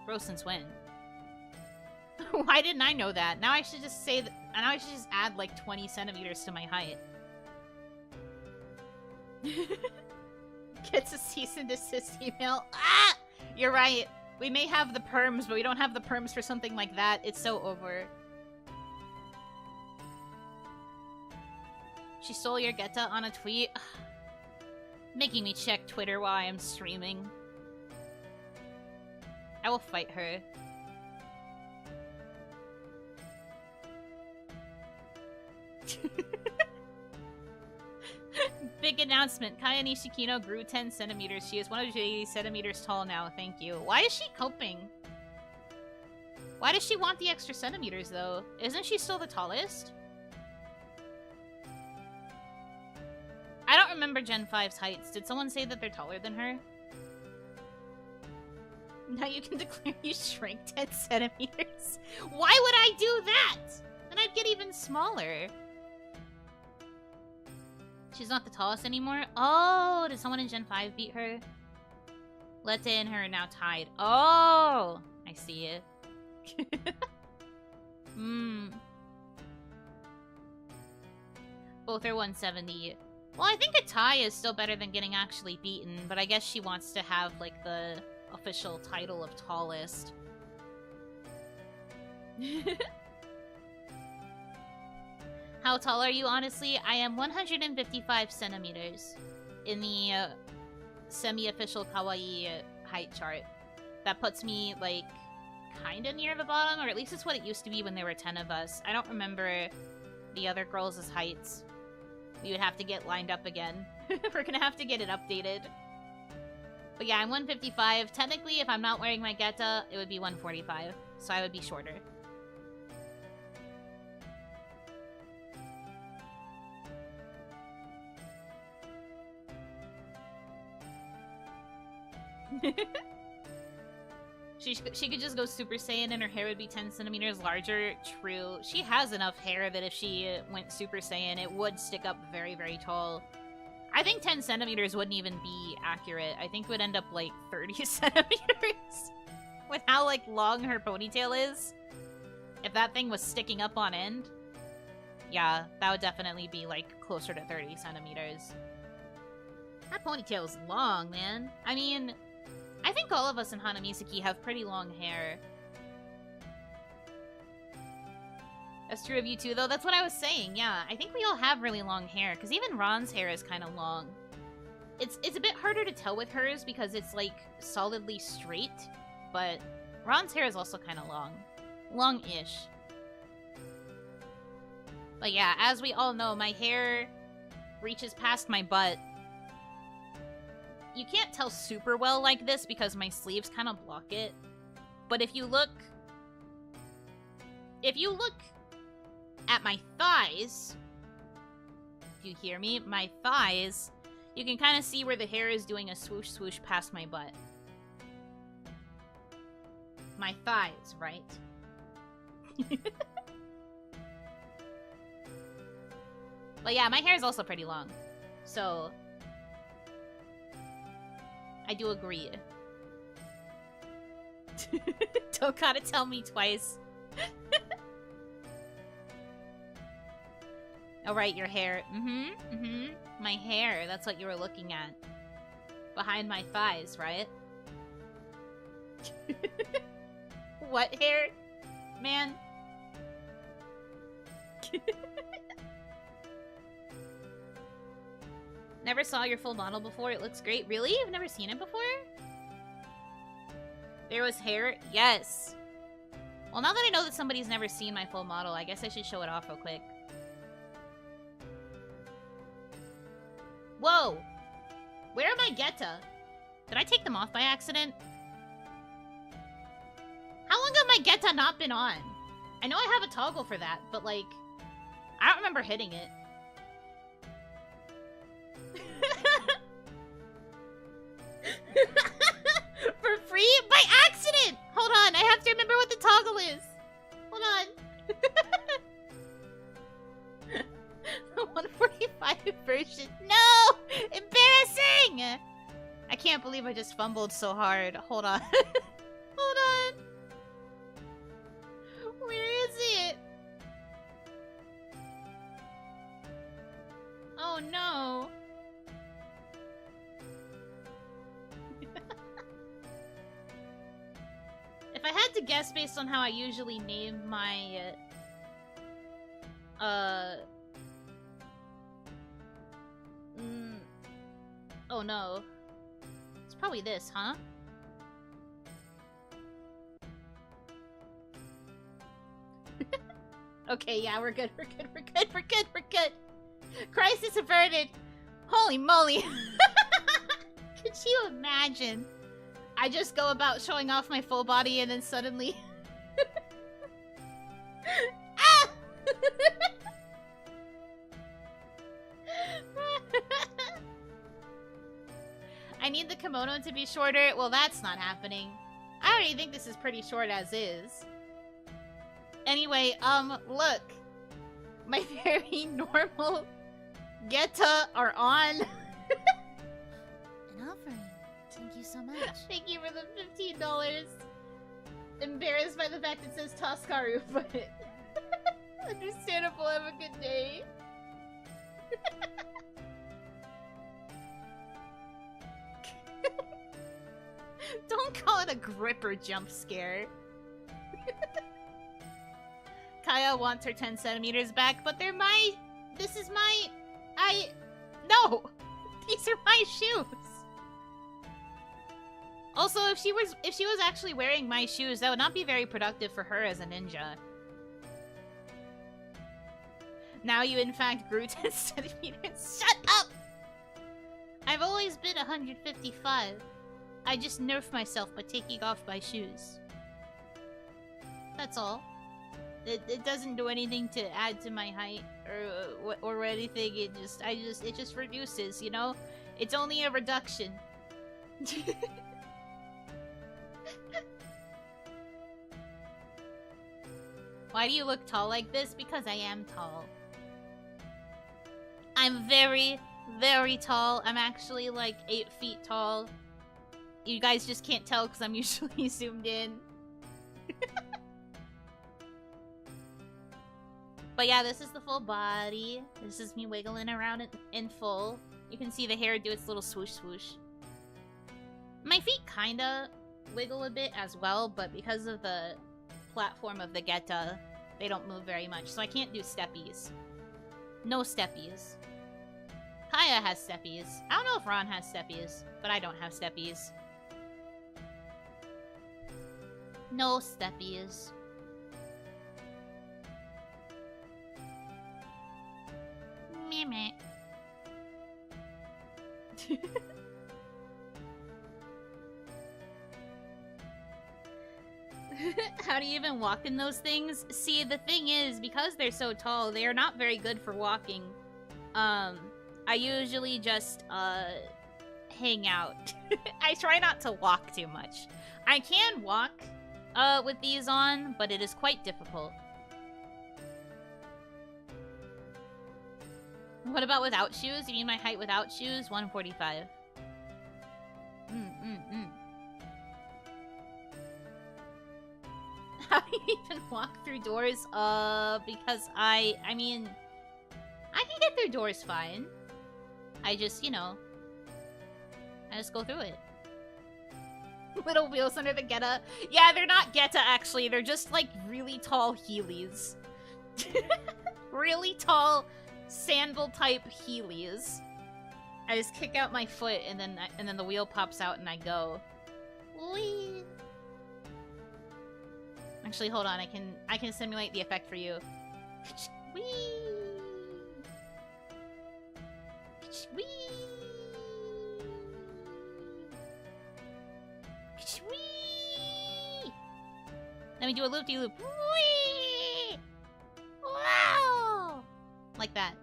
Bro, since when? Why didn't I know that? Now I should just say that. Now I should just add like 20 centimeters to my height. Gets a cease and desist email. Ah! You're right. We may have the perms, but we don't have the perms for something like that. It's so over. She stole your Geta on a tweet. Making me check Twitter while I am streaming. I will fight her. Big announcement. Kaya Nishikino grew 10 centimeters. She is 180 centimeters tall now. Thank you. Why is she coping? Why does she want the extra centimeters, though? Isn't she still the tallest? I don't remember Gen 5's heights. Did someone say that they're taller than her? Now you can declare you shrank 10 centimeters. Why would I do that? Then I'd get even smaller. She's not the tallest anymore? Oh, did someone in Gen 5 beat her? Letta and her are now tied. Oh, I see it. Both are 170. Well, I think a tie is still better than getting actually beaten, but I guess she wants to have, like, the official title of tallest. How tall are you, honestly? I am 155 centimeters in the semi-official kawaii height chart. That puts me, like, kinda near the bottom, or at least it's what it used to be when there were 10 of us. I don't remember the other girls' heights. We would have to get lined up again. We're gonna have to get it updated. But yeah, I'm 155. Technically, if I'm not wearing my Geta, it would be 145. So I would be shorter. She could just go Super Saiyan and her hair would be 10 centimeters larger. True. She has enough hair that if she went Super Saiyan, it would stick up very, very tall. I think 10 centimeters wouldn't even be accurate. I think it would end up like 30 centimeters. With how like long her ponytail is. If that thing was sticking up on end. Yeah, that would definitely be like closer to 30 centimeters. That ponytail is long, man. I mean, I think all of us in Hanamizuki have pretty long hair. That's true of you too, though. That's what I was saying, yeah. I think we all have really long hair, because even Ron's hair is kind of long. It's a bit harder to tell with hers because it's, like, solidly straight, but Ron's hair is also kind of long. Long-ish. But yeah, as we all know, my hair reaches past my butt. You can't tell super well like this because my sleeves kind of block it. But if you look at my thighs, if you hear me, my thighs, you can kind of see where the hair is doing a swoosh swoosh past my butt. My thighs, right? But yeah, my hair is also pretty long. So I do agree. Don't gotta tell me twice. Oh, right, your hair. My hair, that's what you were looking at. Behind my thighs, right? What hair? Man. Never saw your full model before. It looks great. Really? You've never seen it before? There was hair? Yes. Well, now that I know that somebody's never seen my full model, I guess I should show it off real quick. Whoa! Where are my Geta? Did I take them off by accident? How long have my Geta not been on? I know I have a toggle for that, but like, I don't remember hitting it. For free? By accident! Hold on, I have to remember what the toggle is. just fumbled so hard. Hold on. Hold on. Where is it? Oh no. If I had to guess based on how I usually name my oh no. It's probably this, huh? Okay, yeah, we're good, we're good, we're good, we're good, we're good. Crisis averted. Holy moly. Could you imagine? I just go about showing off my full body and then suddenly... Ah! I need the kimono to be shorter. Well, that's not happening. I already think this is pretty short as is. Anyway, look. My very normal geta are on. An offering. Thank you so much. Thank you for the $15. Embarrassed by the fact it says Toskaru, but understandable. Have a good day. Don't call it a gripper jump scare. Kaya wants her 10 centimeters back, but they're my... This is my... No! These are my shoes! Also, if she was actually wearing my shoes, that would not be very productive for her as a ninja. Now you in fact grew 10 centimeters. Shut up! I've always been 155. I just nerfed myself by taking off my shoes. That's all. It doesn't do anything to add to my height or anything. It just reduces, you know? It's only a reduction. Why do you look tall like this? Because I am tall. I'm very, very tall. I'm actually like 8 feet tall. You guys just can't tell because I'm usually zoomed in. But yeah, this is the full body. This is me wiggling around in full. You can see the hair do its little swoosh swoosh. My feet kinda wiggle a bit as well, but because of the platform of the geta, they don't move very much, so I can't do steppies. No steppies. Kaya has steppies. I don't know if Ron has steppies, but I don't have steppies. No steppies. Meh. How do you even walk in those things? See, the thing is, because they're so tall, they are not very good for walking. I usually just, hang out. I try not to walk too much. I can walk, with these on, but it is quite difficult. What about without shoes? You mean my height without shoes? 145. How do you even walk through doors? Because I mean, I can get through doors fine. I just, you know, I just go through it. Little wheels under the geta. Yeah, they're not geta, actually. They're just, like, really tall Heelys. Really tall sandal-type Heelys. I just kick out my foot, and then the wheel pops out, and I go. Whee! Actually, hold on. I can simulate the effect for you. Whee! Whee! Whee! Let me do a loop-de-loop. Whee! Wow! Like that.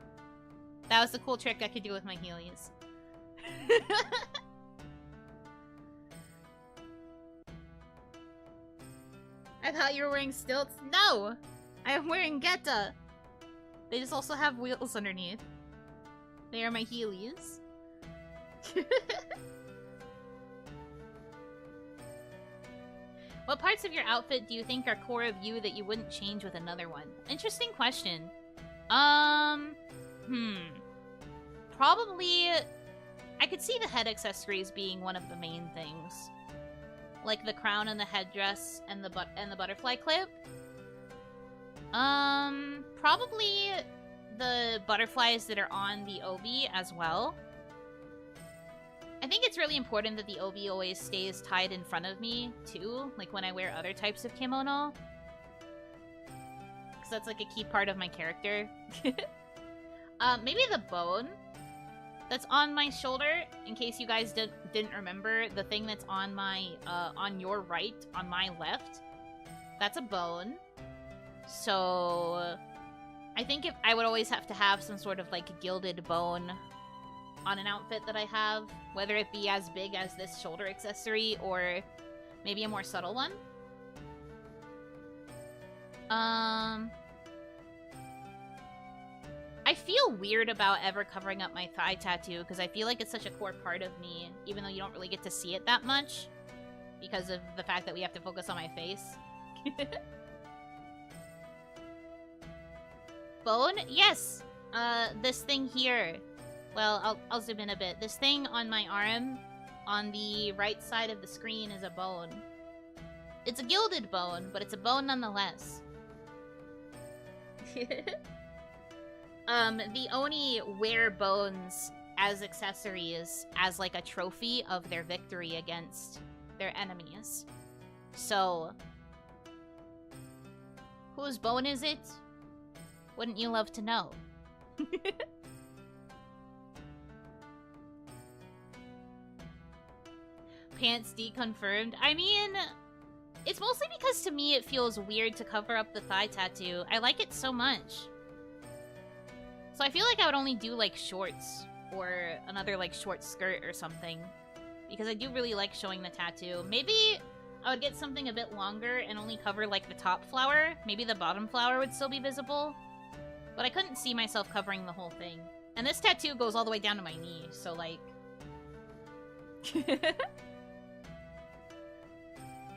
That was the cool trick I could do with my Heelys. I thought you were wearing stilts. No! I am wearing Geta. They just also have wheels underneath. They are my Heelys. What parts of your outfit do you think are core of you that you wouldn't change with another one? Interesting question. Probably, I could see the head accessories being one of the main things. Like the crown and the headdress and the butterfly clip. Probably the butterflies that are on the obi as well. I think it's really important that the obi always stays tied in front of me, too. Like when I wear other types of kimono. Because that's like a key part of my character. Maybe the bone that's on my shoulder, in case you guys didn't remember, the thing that's on my, on your right, on my left, that's a bone. So, I think I would always have to have some sort of, like, gilded bone on an outfit that I have, whether it be as big as this shoulder accessory, or maybe a more subtle one. I feel weird about ever covering up my thigh tattoo, because I feel like it's such a core part of me, even though you don't really get to see it that much, because of the fact that we have to focus on my face. Bone? Yes! This thing here. Well, I'll zoom in a bit. This thing on my arm, on the right side of the screen, is a bone. It's a gilded bone, but it's a bone nonetheless. The Oni wear bones as accessories, as like a trophy of their victory against their enemies. So, whose bone is it? Wouldn't you love to know? Pants deconfirmed. I mean, it's mostly because to me it feels weird to cover up the thigh tattoo. I like it so much. So I feel like I would only do, like, shorts, or another, like, short skirt or something. Because I do really like showing the tattoo. Maybe I would get something a bit longer and only cover, like, the top flower. Maybe the bottom flower would still be visible. But I couldn't see myself covering the whole thing. And this tattoo goes all the way down to my knee, so, like...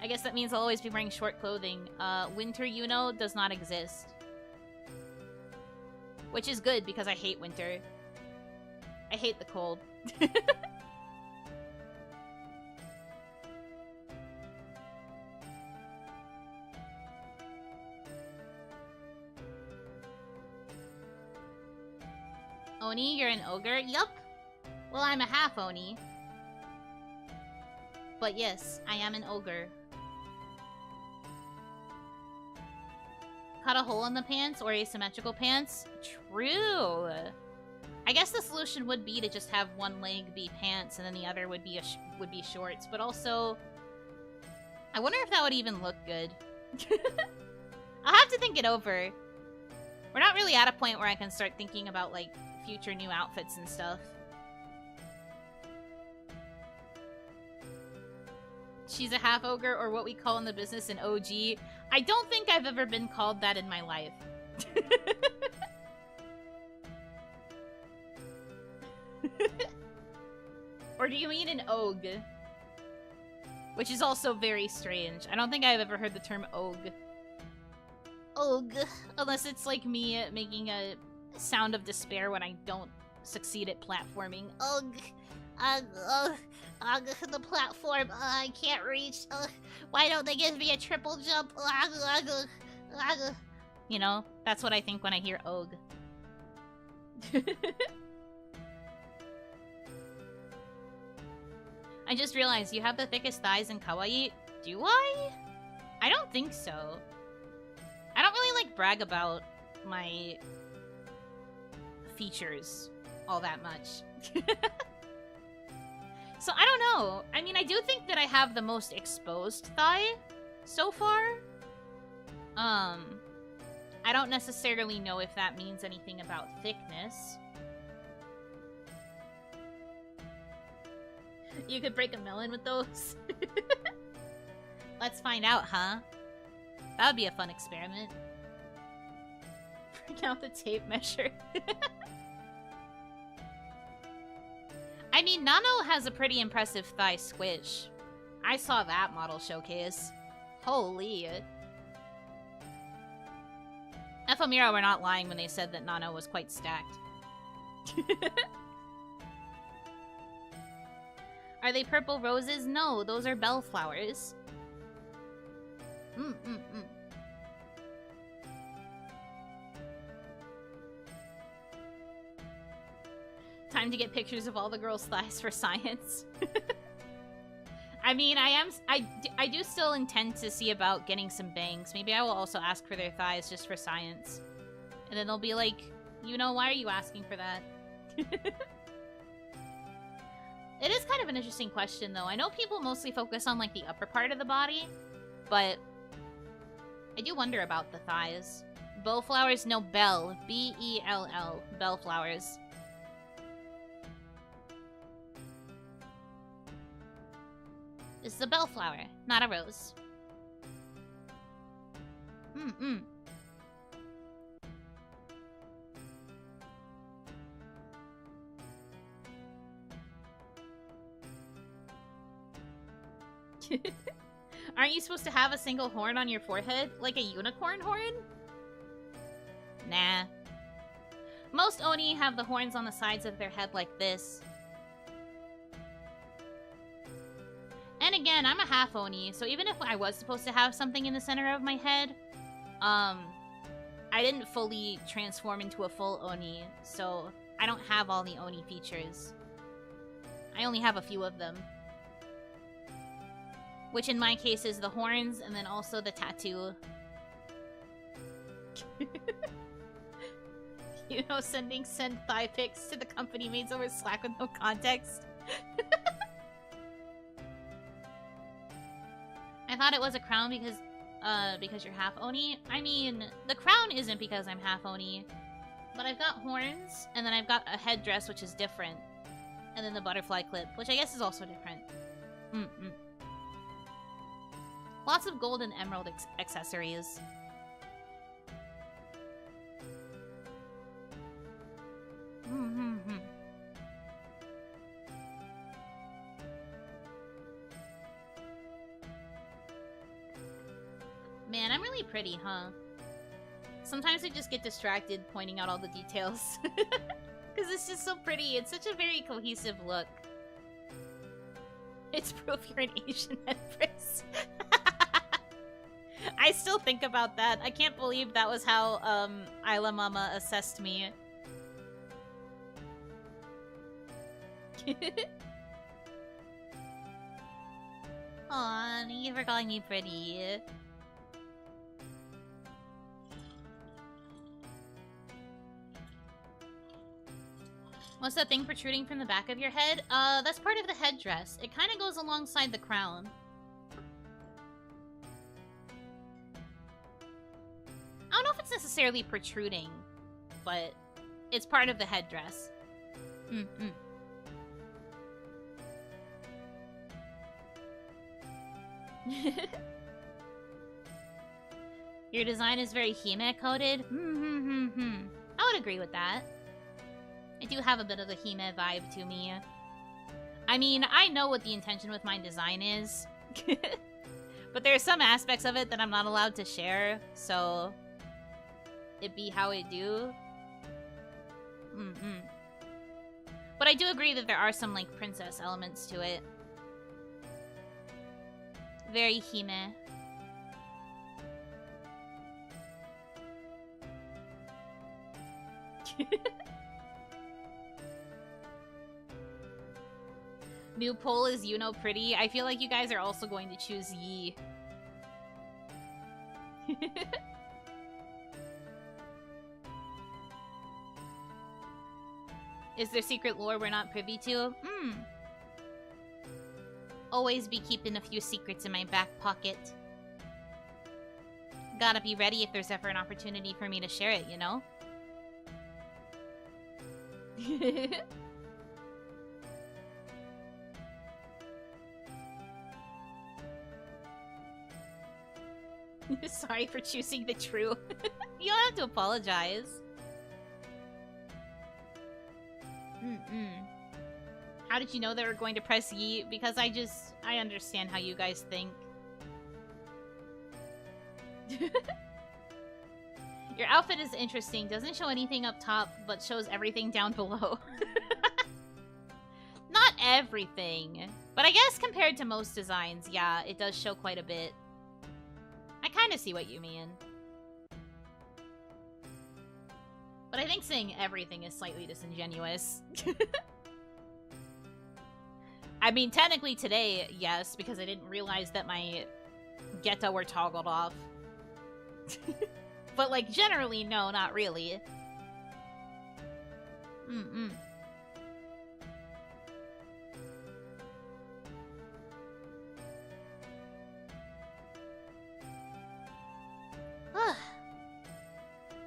I guess that means I'll always be wearing short clothing. Winter Yuno does not exist. Which is good, because I hate winter. I hate the cold. Oni, you're an ogre? Yup! Well, I'm a half Oni. But yes, I am an ogre. Cut a hole in the pants or asymmetrical pants? True. I guess the solution would be to just have one leg be pants and then the other would be shorts. But also, I wonder if that would even look good. I'll have to think it over. We're not really at a point where I can start thinking about like future new outfits and stuff. She's a half ogre, or what we call in the business an OG. I don't think I've ever been called that in my life. Or do you mean an ogre? Which is also very strange. I don't think I've ever heard the term ogre. Ogre. Unless it's like me making a sound of despair when I don't succeed at platforming. Ogre. The platform, I can't reach. Why don't they give me a triple jump? You know, that's what I think when I hear og. I just realized you have the thickest thighs in kawaii. Do I? I don't think so. I don't really like brag about my features all that much. So, I don't know. I mean, I do think that I have the most exposed thigh so far. I don't necessarily know if that means anything about thickness. You could break a melon with those. Let's find out, huh? That would be a fun experiment. Break out the tape measure. I mean, Nano has a pretty impressive thigh squish. I saw that model showcase. Holy. Ephemera were not lying when they said that Nano was quite stacked. Are they purple roses? No, those are bellflowers. Time to get pictures of all the girls' thighs for science. I mean, I do still intend to see about getting some bangs. Maybe I will also ask for their thighs just for science. And then they'll be like, you know, why are you asking for that? It is kind of an interesting question, though. I know people mostly focus on, like, the upper part of the body, but I do wonder about the thighs. Bellflowers, no, bell. B-E-L-L. Bellflowers. This is a bellflower, not a rose. Aren't you supposed to have a single horn on your forehead? Like a unicorn horn? Nah. Most Oni have the horns on the sides of their head like this. And again, I'm a half Oni, so even if I was supposed to have something in the center of my head, I didn't fully transform into a full Oni, so I don't have all the Oni features. I only have a few of them. Which in my case is the horns, and then also the tattoo. You know, sending Senpai pics to the company mates over Slack with no context. I thought it was a crown because you're half Oni. I mean, the crown isn't because I'm half Oni. But I've got horns, and then I've got a headdress, which is different. And then the butterfly clip, which I guess is also different. Lots of gold and emerald accessories. Man, I'm really pretty, huh? Sometimes I just get distracted pointing out all the details. Because it's just so pretty. It's such a very cohesive look. It's proof you're an Asian empress. I still think about that. I can't believe that was how Isla Mama assessed me. Aw, thank you for calling me pretty. What's that thing protruding from the back of your head? That's part of the headdress. It kind of goes alongside the crown. I don't know if it's necessarily protruding, but it's part of the headdress. Your design is very Hime coded. I would agree with that. I do have a bit of the Hime vibe to me. I mean, I know what the intention with my design is. But there are some aspects of it that I'm not allowed to share, so it be how it do. But I do agree that there are some, like, princess elements to it. Very Hime. New poll is Yuno pretty. I feel like you guys are also going to choose Yi. Is there secret lore we're not privy to? Always be keeping a few secrets in my back pocket. Gotta be ready if there's ever an opportunity for me to share it, you know? Sorry for choosing the true. You don't have to apologize. How did you know they were going to press Yi? Because I understand how you guys think. Your outfit is interesting. Doesn't show anything up top, but shows everything down below. Not everything. But I guess compared to most designs, yeah, it does show quite a bit. I kind of see what you mean. But I think saying everything is slightly disingenuous. I mean, technically today, yes, because I didn't realize that my geta were toggled off. But, like, generally, no, not really.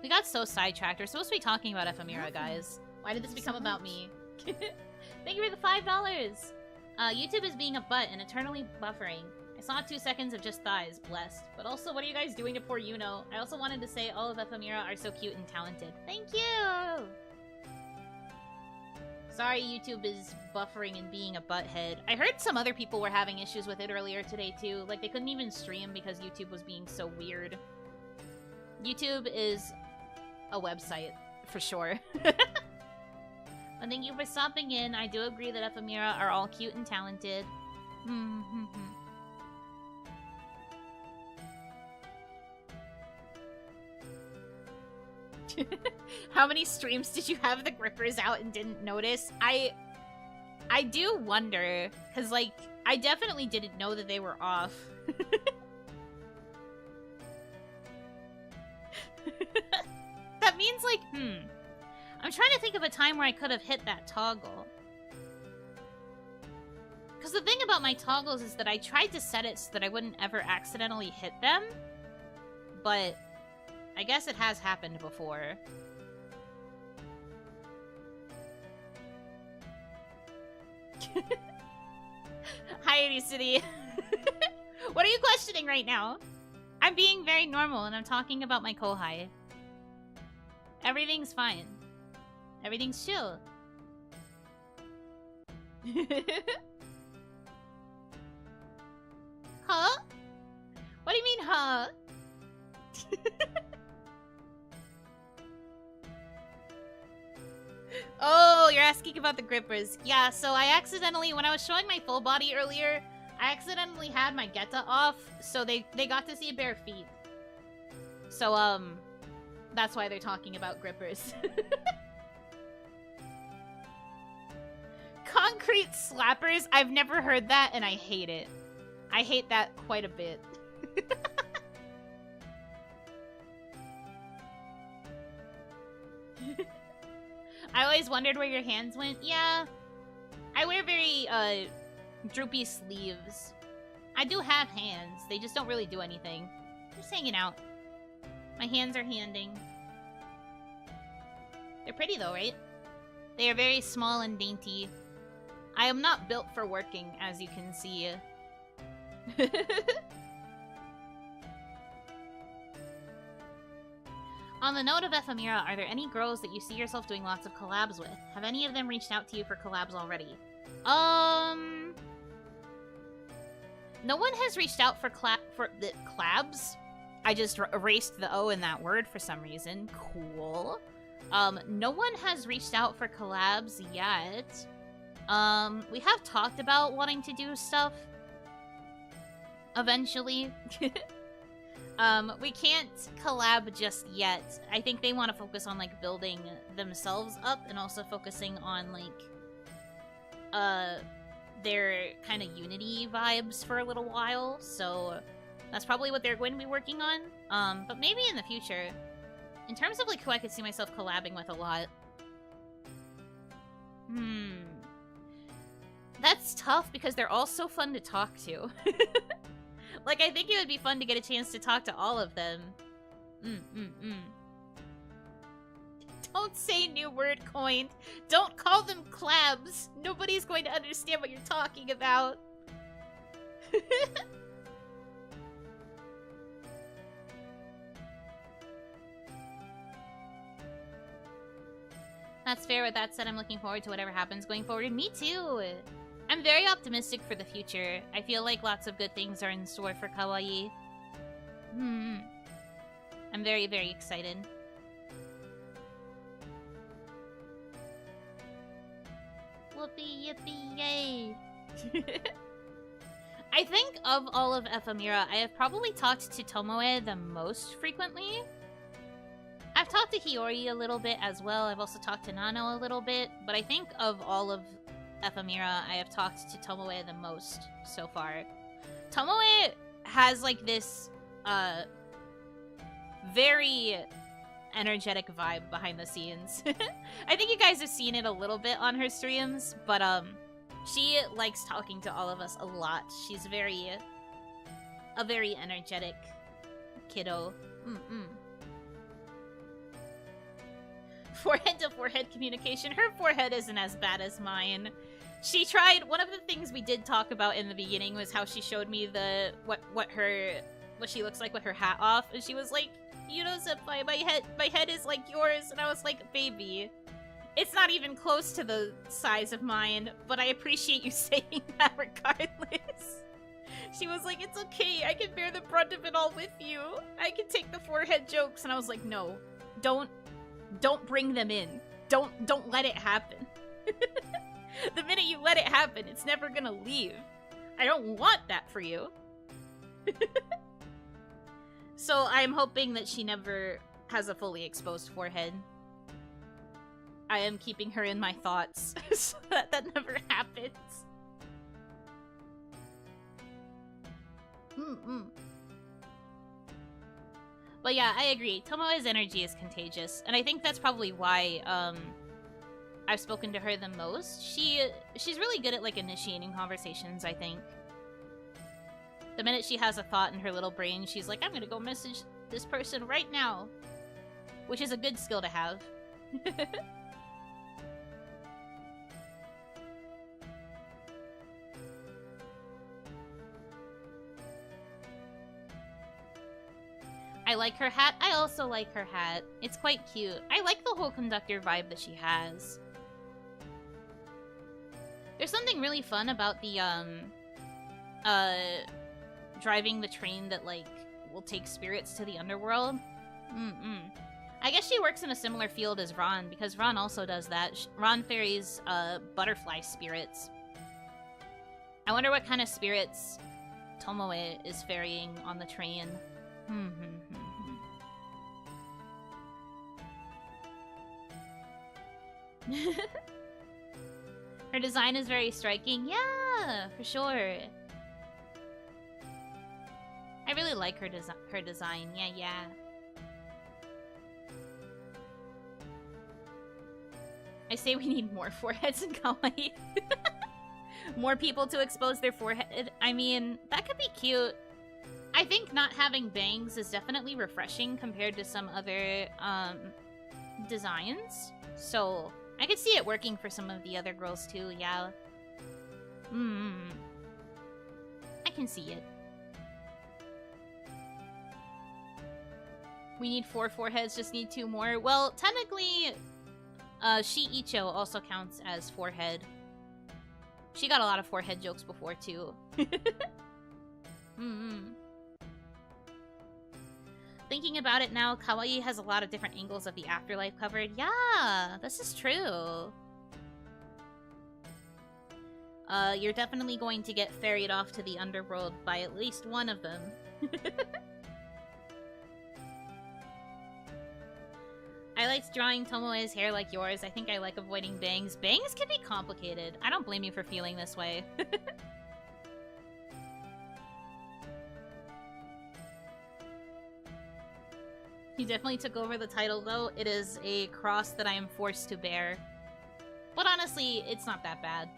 We got so sidetracked. We're supposed to be talking about Ephemera, guys. Why did this become about me? Thank you for the $5! YouTube is being a butt and eternally buffering. I saw 2 seconds of just thighs, blessed. But also, what are you guys doing to poor Yuno? I also wanted to say all of Ephemera are so cute and talented. Thank you! Sorry YouTube is buffering and being a butthead. I heard some other people were having issues with it earlier today too. Like, they couldn't even stream because YouTube was being so weird. YouTube is a website, for sure. And thank you for stopping in. I do agree that Ephemera are all cute and talented. How many streams did you have the grippers out and didn't notice? I do wonder, because, like, I definitely didn't know that they were off. That means, like, I'm trying to think of a time where I could have hit that toggle. Because the thing about my toggles is that I tried to set it so that I wouldn't ever accidentally hit them. But I guess it has happened before. Hi, City. What are you questioning right now? I'm being very normal and I'm talking about my kohai. Everything's fine. Everything's chill. Huh? What do you mean, huh? Oh, you're asking about the grippers. Yeah, so I accidentally, when I was showing my full body earlier, I accidentally had my geta off, so they got to see bare feet. So, that's why they're talking about grippers. Concrete slappers? I've never heard that, and I hate it. I hate that quite a bit. I always wondered where your hands went. Yeah. I wear very, droopy sleeves. I do have hands. They just don't really do anything. Just hanging out. My hands are handing. They're pretty though, right? They are very small and dainty. I am not built for working, as you can see. On the note of Ephemera, are there any girls that you see yourself doing lots of collabs with? Have any of them reached out to you for collabs already? No one has reached out for collabs. I just erased the O in that word for some reason. Cool. No one has reached out for collabs yet. We have talked about wanting to do stuff eventually. We can't collab just yet. I think they want to focus on, like, building themselves up and also focusing on, like, their kind of Unity vibes for a little while. So that's probably what they're going to be working on. But maybe in the future. In terms of, like, who I could see myself collabing with a lot. That's tough because they're all so fun to talk to. Like, I think it would be fun to get a chance to talk to all of them. Don't say new word coined. Don't call them clabs. Nobody's going to understand what you're talking about. That's fair. With that said, I'm looking forward to whatever happens going forward. Me too. I'm very optimistic for the future. I feel like lots of good things are in store for kawaii. I'm very, very excited. Whoopee, yippee, yay! I think of all of Ephemera, I have probably talked to Tomoe the most frequently. I've talked to Hiyori a little bit as well. I've also talked to Nano a little bit. But I think of all of Ephemera, I have talked to Tomoe the most so far. Tomoe has, like, this, very energetic vibe behind the scenes. I think you guys have seen it a little bit on her streams, but, she likes talking to all of us a lot. She's a very energetic kiddo. Forehead to forehead communication. Her forehead isn't as bad as mine. She tried. One of the things we did talk about in the beginning was how she showed me the what she looks like with her hat off, and she was like, "You know, Senpai, my head is like yours," and I was like, "Baby, it's not even close to the size of mine, but I appreciate you saying that regardless." She was like, "It's okay, I can bear the brunt of it all with you. I can take the forehead jokes," and I was like, "No, don't bring them in. Don't let it happen." The minute you let it happen, it's never gonna leave. I don't want that for you. So I'm hoping that she never has a fully exposed forehead. I am keeping her in my thoughts so that never happens. But yeah, I agree. Tomoe's energy is contagious, and I think that's probably why I've spoken to her the most. She's really good at, like, initiating conversations, I think. The minute she has a thought in her little brain, she's like, "I'm gonna go message this person right now," which is a good skill to have. I like her hat. I also like her hat. It's quite cute. I like the whole conductor vibe that she has. There's something really fun about the, driving the train that, like, will take spirits to the underworld. I guess she works in a similar field as Ron, because Ron also does that. Ron ferries, butterfly spirits. I wonder what kind of spirits Tomoe is ferrying on the train. Her design is very striking. Yeah, for sure. I really like her design. Yeah. I say we need more foreheads in kawaii. More people to expose their forehead. I mean, that could be cute. I think not having bangs is definitely refreshing compared to some other designs. So I could see it working for some of the other girls too, yeah. I can see it. We need 4 foreheads, just need 2 more. Well, technically, Shiicho also counts as forehead. She got a lot of forehead jokes before too. Thinking about it now, kawaii has a lot of different angles of the afterlife covered. Yeah, this is true. You're definitely going to get ferried off to the underworld by at least one of them. I liked drawing Tomoe's hair like yours. I think I like avoiding bangs. Bangs can be complicated. I don't blame you for feeling this way. You definitely took over the title, though. It is a cross that I am forced to bear. But honestly, it's not that bad.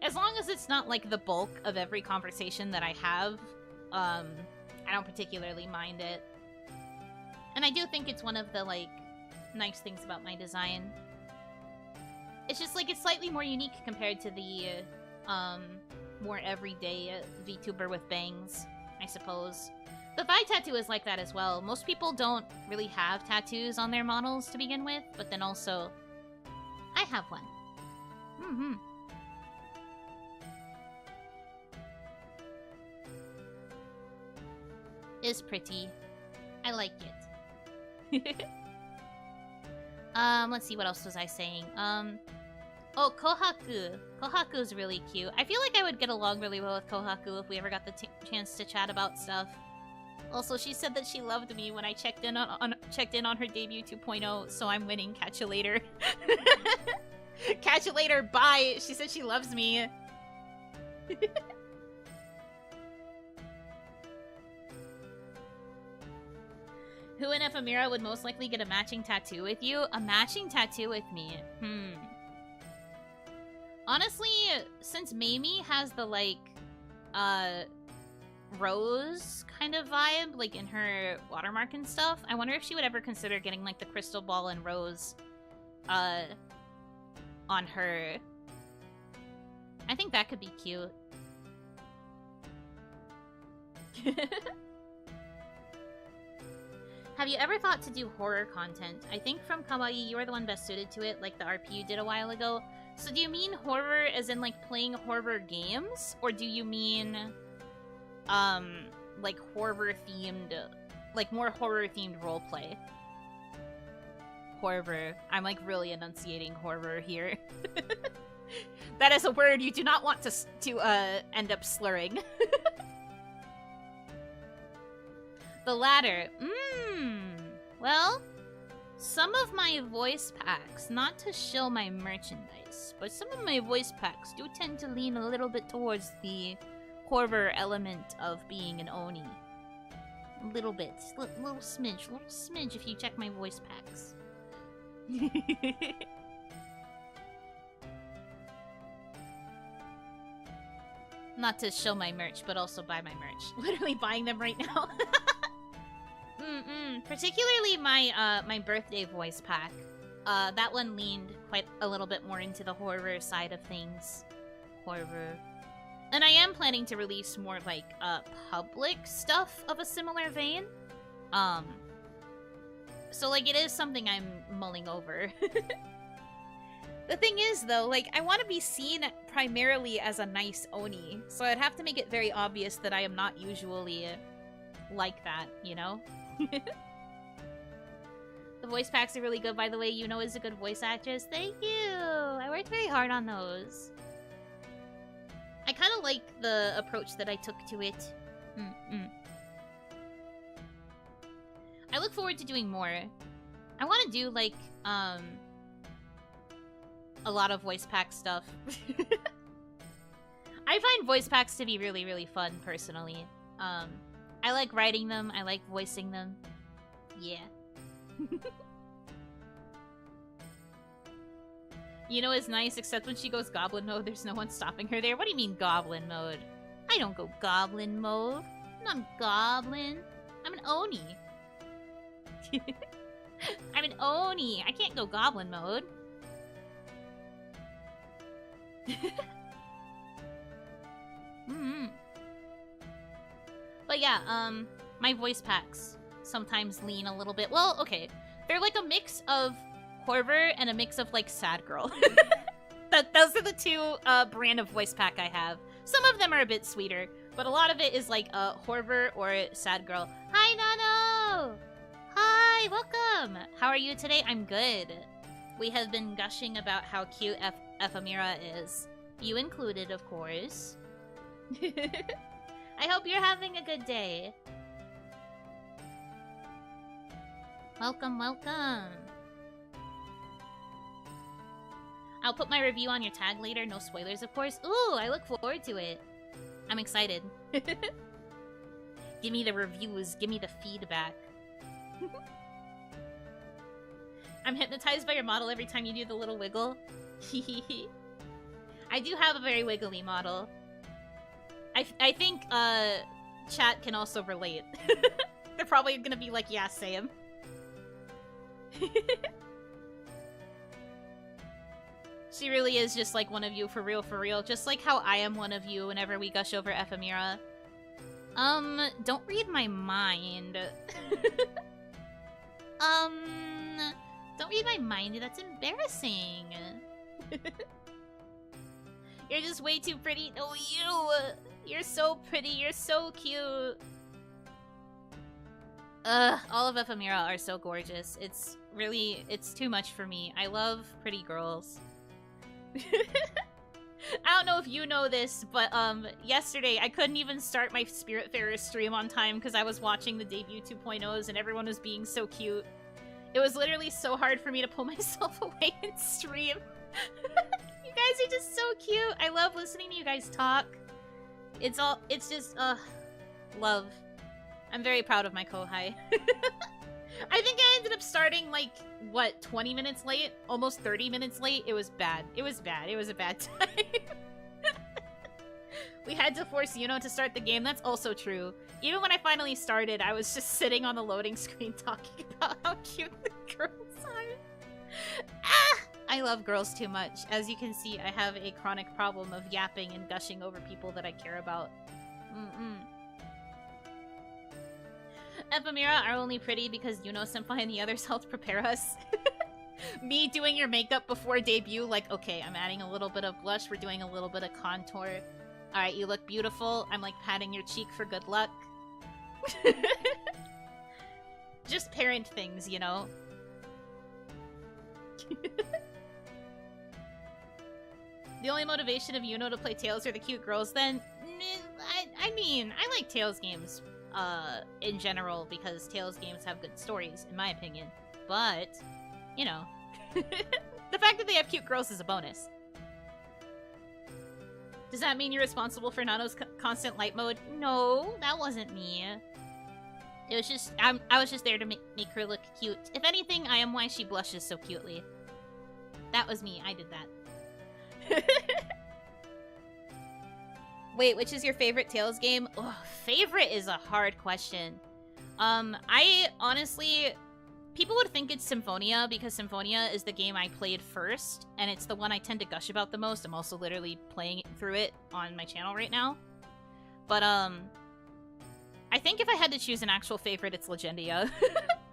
As long as it's not, like, the bulk of every conversation that I have, I don't particularly mind it. And I do think it's one of the, like, nice things about my design. It's just, like, it's slightly more unique compared to the, more everyday VTuber with bangs, I suppose. The thigh tattoo is like that as well. Most people don't really have tattoos on their models to begin with, but then also, I have one. is pretty. I like it. Let's see, what else was I saying? Oh, Kohaku. Kohaku's really cute. I feel like I would get along really well with Kohaku if we ever got the chance to chat about stuff. Also, she said that she loved me when I checked in on her debut 2.0, so I'm winning. Catch you later. Catch you later. Bye. She said she loves me. Who in Ephemera would most likely get a matching tattoo with you? A matching tattoo with me? Honestly, since Mamie has the, like, rose kind of vibe, like, in her watermark and stuff, I wonder if she would ever consider getting, like, the crystal ball and rose, on her. I think that could be cute. Have you ever thought to do horror content? I think from kawaii, you are the one best suited to it, like the RP you did a while ago. So do you mean horror as in, like, playing horror games? Or do you mean, like, horror-themed, like, more horror-themed roleplay? Horror. I'm, like, really enunciating horror here. That is a word you do not want to end up slurring. The latter. Well, some of my voice packs, not to show my merchandise, but some of my voice packs do tend to lean a little bit towards the horror element of being an Oni. A little bit. Little smidge if you check my voice packs. Not to show my merch, but also buy my merch. Literally buying them right now. Particularly my my birthday voice pack. That one leaned quite a little bit more into the horror side of things. Horror. And I am planning to release more, like, public stuff of a similar vein. So, like, it is something I'm mulling over. The thing is, though, like, I want to be seen primarily as a nice Oni. So I'd have to make it very obvious that I am not usually like that, you know? The voice packs are really good, by the way. Yuno is a good voice actress. Thank you! I worked very hard on those. I kind of like the approach that I took to it. I look forward to doing more. I want to do, like, a lot of voice pack stuff. I find voice packs to be really, really fun, personally. I like writing them. I like voicing them. Yeah. Yuno is nice, except when she goes goblin mode, there's no one stopping her there. What do you mean goblin mode? I don't go goblin mode. I'm not goblin. I'm an Oni. I'm an Oni. I can't go goblin mode. But yeah, my voice packs sometimes lean a little bit. Well, okay. They're like a mix of horror and a mix of, like, sad girl. Those are the two brand of voice pack I have. Some of them are a bit sweeter, but a lot of it is like horror or sad girl. Hi, Nano! Hi, welcome! How are you today? I'm good. We have been gushing about how cute Ephemera is. You included, of course. I hope you're having a good day. Welcome, welcome. I'll put my review on your tag later. No spoilers, of course. Ooh, I look forward to it. I'm excited. Give me the reviews. Give me the feedback. I'm hypnotized by your model every time you do the little wiggle. I do have a very wiggly model. I think chat can also relate. They're probably gonna be like, yeah, same. She really is just like one of you, for real. Just like how I am one of you whenever we gush over Ephemera. Don't read my mind. Don't read my mind, that's embarrassing. You're just way too pretty. No, you! You're so pretty, you're so cute. All of Ephemera are so gorgeous. It's really, it's too much for me. I love pretty girls. I don't know if you know this, but yesterday I couldn't even start my Spiritfarer stream on time because I was watching the debut 2.0s and everyone was being so cute. It was literally so hard for me to pull myself away and stream. You guys are just so cute. I love listening to you guys talk. It's just, love. I'm very proud of my kohai. I think I ended up starting, like, what, 20 minutes late? Almost 30 minutes late? It was bad. It was bad. It was a bad time. We had to force Yuno to start the game. That's also true. Even when I finally started, I was just sitting on the loading screen talking about how cute the girls are. Ah! I love girls too much. As you can see, I have a chronic problem of yapping and gushing over people that I care about. Ephemera are only pretty because Yuno Senpai and the others helped prepare us. Me doing your makeup before debut, like, okay, I'm adding a little bit of blush, we're doing a little bit of contour. Alright, you look beautiful. I'm like patting your cheek for good luck. Just parent things, you know? The only motivation of Yuno to play Tails are the cute girls, then? I mean, I like Tails games, in general, because Tails games have good stories, in my opinion. But, you know, the fact that they have cute girls is a bonus. Does that mean you're responsible for Nano's constant light mode? No, that wasn't me. It was just, I was just there to make her look cute. If anything, I am why she blushes so cutely. That was me, I did that. Wait, which is your favorite Tails game? Ugh, favorite is a hard question. I honestly... People would think it's Symphonia, because Symphonia is the game I played first, and it's the one I tend to gush about the most. I'm also literally playing through it on my channel right now. But, I think if I had to choose an actual favorite, it's Legendia.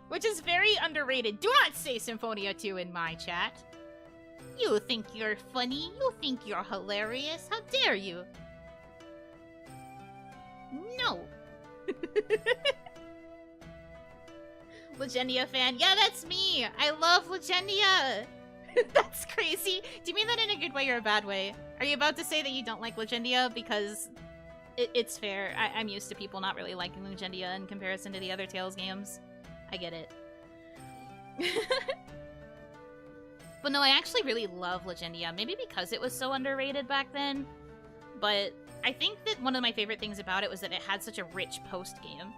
Which is very underrated. Do not say Symphonia 2 in my chat. You think you're funny? You think you're hilarious? How dare you? No. Legendia fan. Yeah, that's me. I love Legendia. That's crazy. Do you mean that in a good way or a bad way? Are you about to say that you don't like Legendia? Because it's fair. I'm used to people not really liking Legendia in comparison to the other Tales games. I get it. But no, I actually really love Legendia. Maybe because it was so underrated back then. But I think that one of my favorite things about it was that it had such a rich post-game.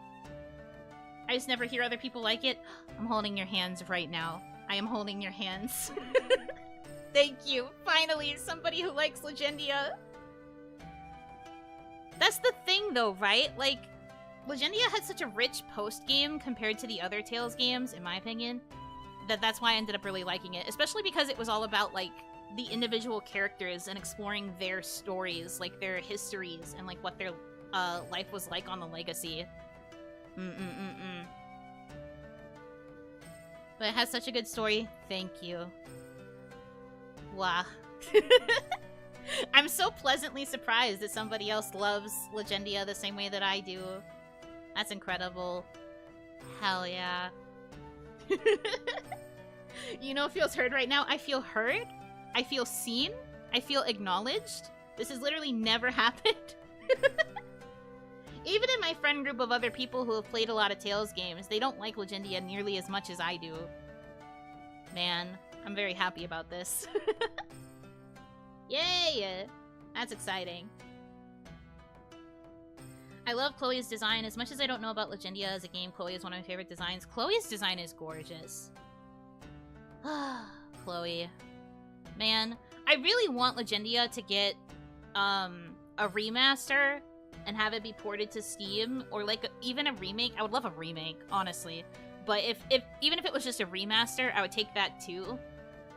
I just never hear other people like it. I'm holding your hands right now. I am holding your hands. Thank you. Finally, somebody who likes Legendia. That's the thing though, right? Like, Legendia had such a rich post-game compared to the other Tales games, in my opinion, that's why I ended up really liking it. Especially because it was all about, like, the individual characters and exploring their stories, like, their histories, and, like, what their life was like on the Legacy. But it has such a good story. Thank you. Wow. I'm so pleasantly surprised that somebody else loves Legendia the same way that I do. That's incredible. Hell yeah. Yuno feels heard right now. I feel heard. I feel seen. I feel acknowledged. This has literally never happened. Even in my friend group of other people who have played a lot of Tales games, they don't like Legendia nearly as much as I do. Man, I'm very happy about this. Yay! That's exciting. I love Chloe's design. As much as I don't know about Legendia as a game, Chloe is one of my favorite designs. Chloe's design is gorgeous. Chloe. Man, I really want Legendia to get a remaster and have it be ported to Steam, or like even a remake. I would love a remake, honestly. But even if it was just a remaster, I would take that too.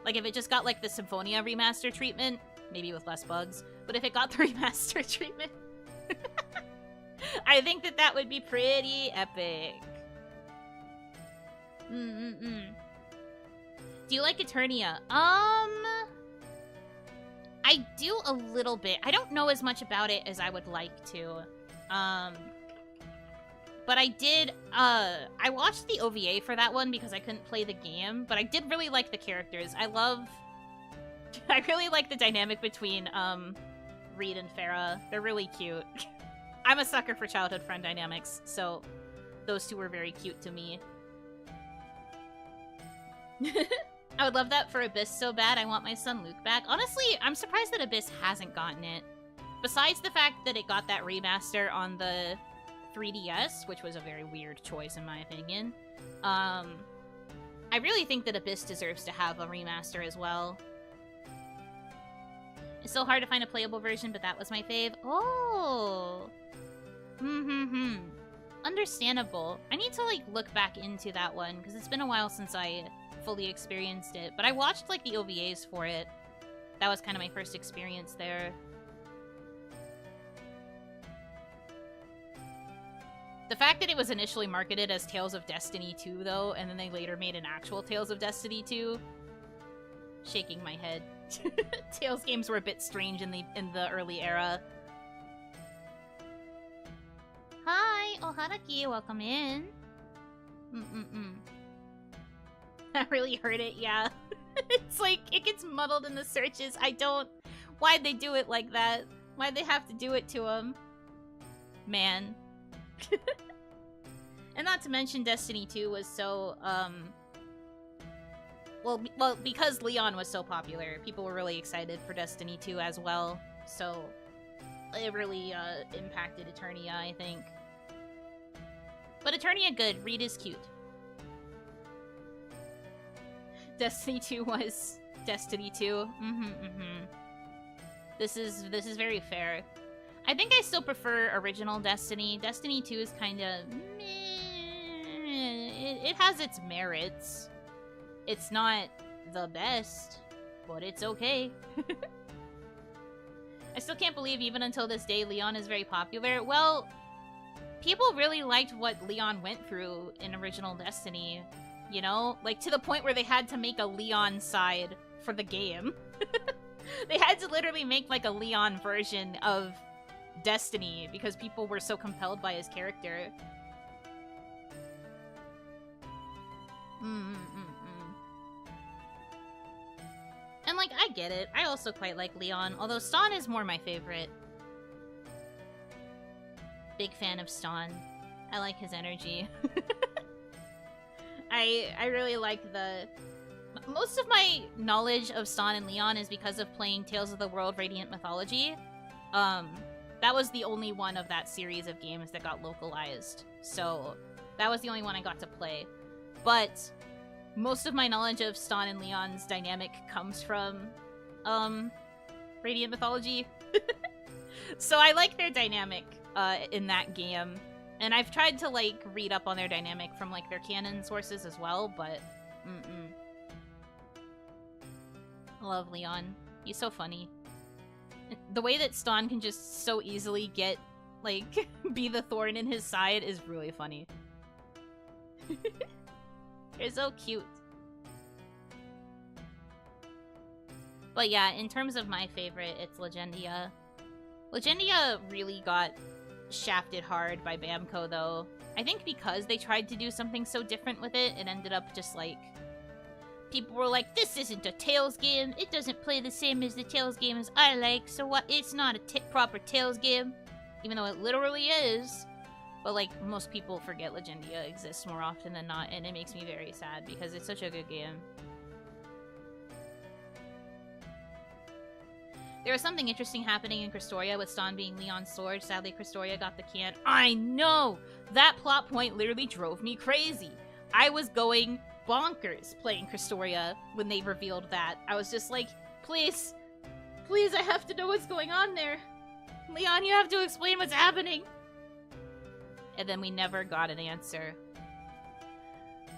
Like if it just got like the Symphonia remaster treatment, maybe with less bugs, but if it got the remaster treatment, I think that would be pretty epic. Do you like Eternia? I do a little bit. I don't know as much about it as I would like to. But I did, I watched the OVA for that one because I couldn't play the game, but I did really like the characters. I really like the dynamic between, Reed and Farah. They're really cute. I'm a sucker for childhood friend dynamics, so those two were very cute to me. I would love that for Abyss so bad. I want my son Luke back. Honestly, I'm surprised that Abyss hasn't gotten it. Besides the fact that it got that remaster on the 3DS, which was a very weird choice in my opinion, I really think that Abyss deserves to have a remaster as well. It's so hard to find a playable version, but that was my fave. Oh! Understandable. I need to, like, look back into that one, because it's been a while since I fully experienced it. But I watched, like, the OVAs for it. That was kind of my first experience there. The fact that it was initially marketed as Tales of Destiny 2, though, and then they later made an actual Tales of Destiny 2, shaking my head. Tales games were a bit strange in the early era. Hi, Hanaki, welcome in. That really hurt it, yeah. It's like, it gets muddled in the searches. Why'd they do it like that? Why'd they have to do it to him? Man. And not to mention Destiny 2 was so, well, because Leon was so popular, people were really excited for Destiny 2 as well, so it really, impacted Eternia, I think. But Eternia good, Reed is cute. Destiny 2 was Destiny 2. This is very fair. I think I still prefer original Destiny. Destiny 2 is kinda meh. It has its merits. It's not the best, but it's okay. I still can't believe even until this day Leon is very popular. Well, people really liked what Leon went through in original Destiny, you know? Like, to the point where they had to make a Leon side for the game. They had to literally make, like, a Leon version of Destiny because people were so compelled by his character. And, like, I get it. I also quite like Leon, although Ston is more my favorite. Big fan of Ston. I like his energy. I really like the... Most of my knowledge of Ston and Leon is because of playing Tales of the World Radiant Mythology. That was the only one of that series of games that got localized. So, that was the only one I got to play. But most of my knowledge of Ston and Leon's dynamic comes from Radiant Mythology. So I like their dynamic in that game. And I've tried to, like, read up on their dynamic from, like, their canon sources as well, but I love Leon. He's so funny. The way that Ston can just so easily get, like, be the thorn in his side is really funny. They're so cute. But yeah, in terms of my favorite, it's Legendia. Legendia really got shafted hard by Bamco, though. I think because they tried to do something so different with it, it ended up just like... People were like, this isn't a Tales game. It doesn't play the same as the Tales games I like, so what? It's not a proper Tales game. Even though it literally is. But, like, most people forget Legendia exists more often than not, and it makes me very sad because it's such a good game. There was something interesting happening in Christoria with Ston being Leon's sword. Sadly, Christoria got the can. I know! That plot point literally drove me crazy. I was going bonkers playing Christoria when they revealed that. I was just like, please, please, I have to know what's going on there. Leon, you have to explain what's happening. And then we never got an answer.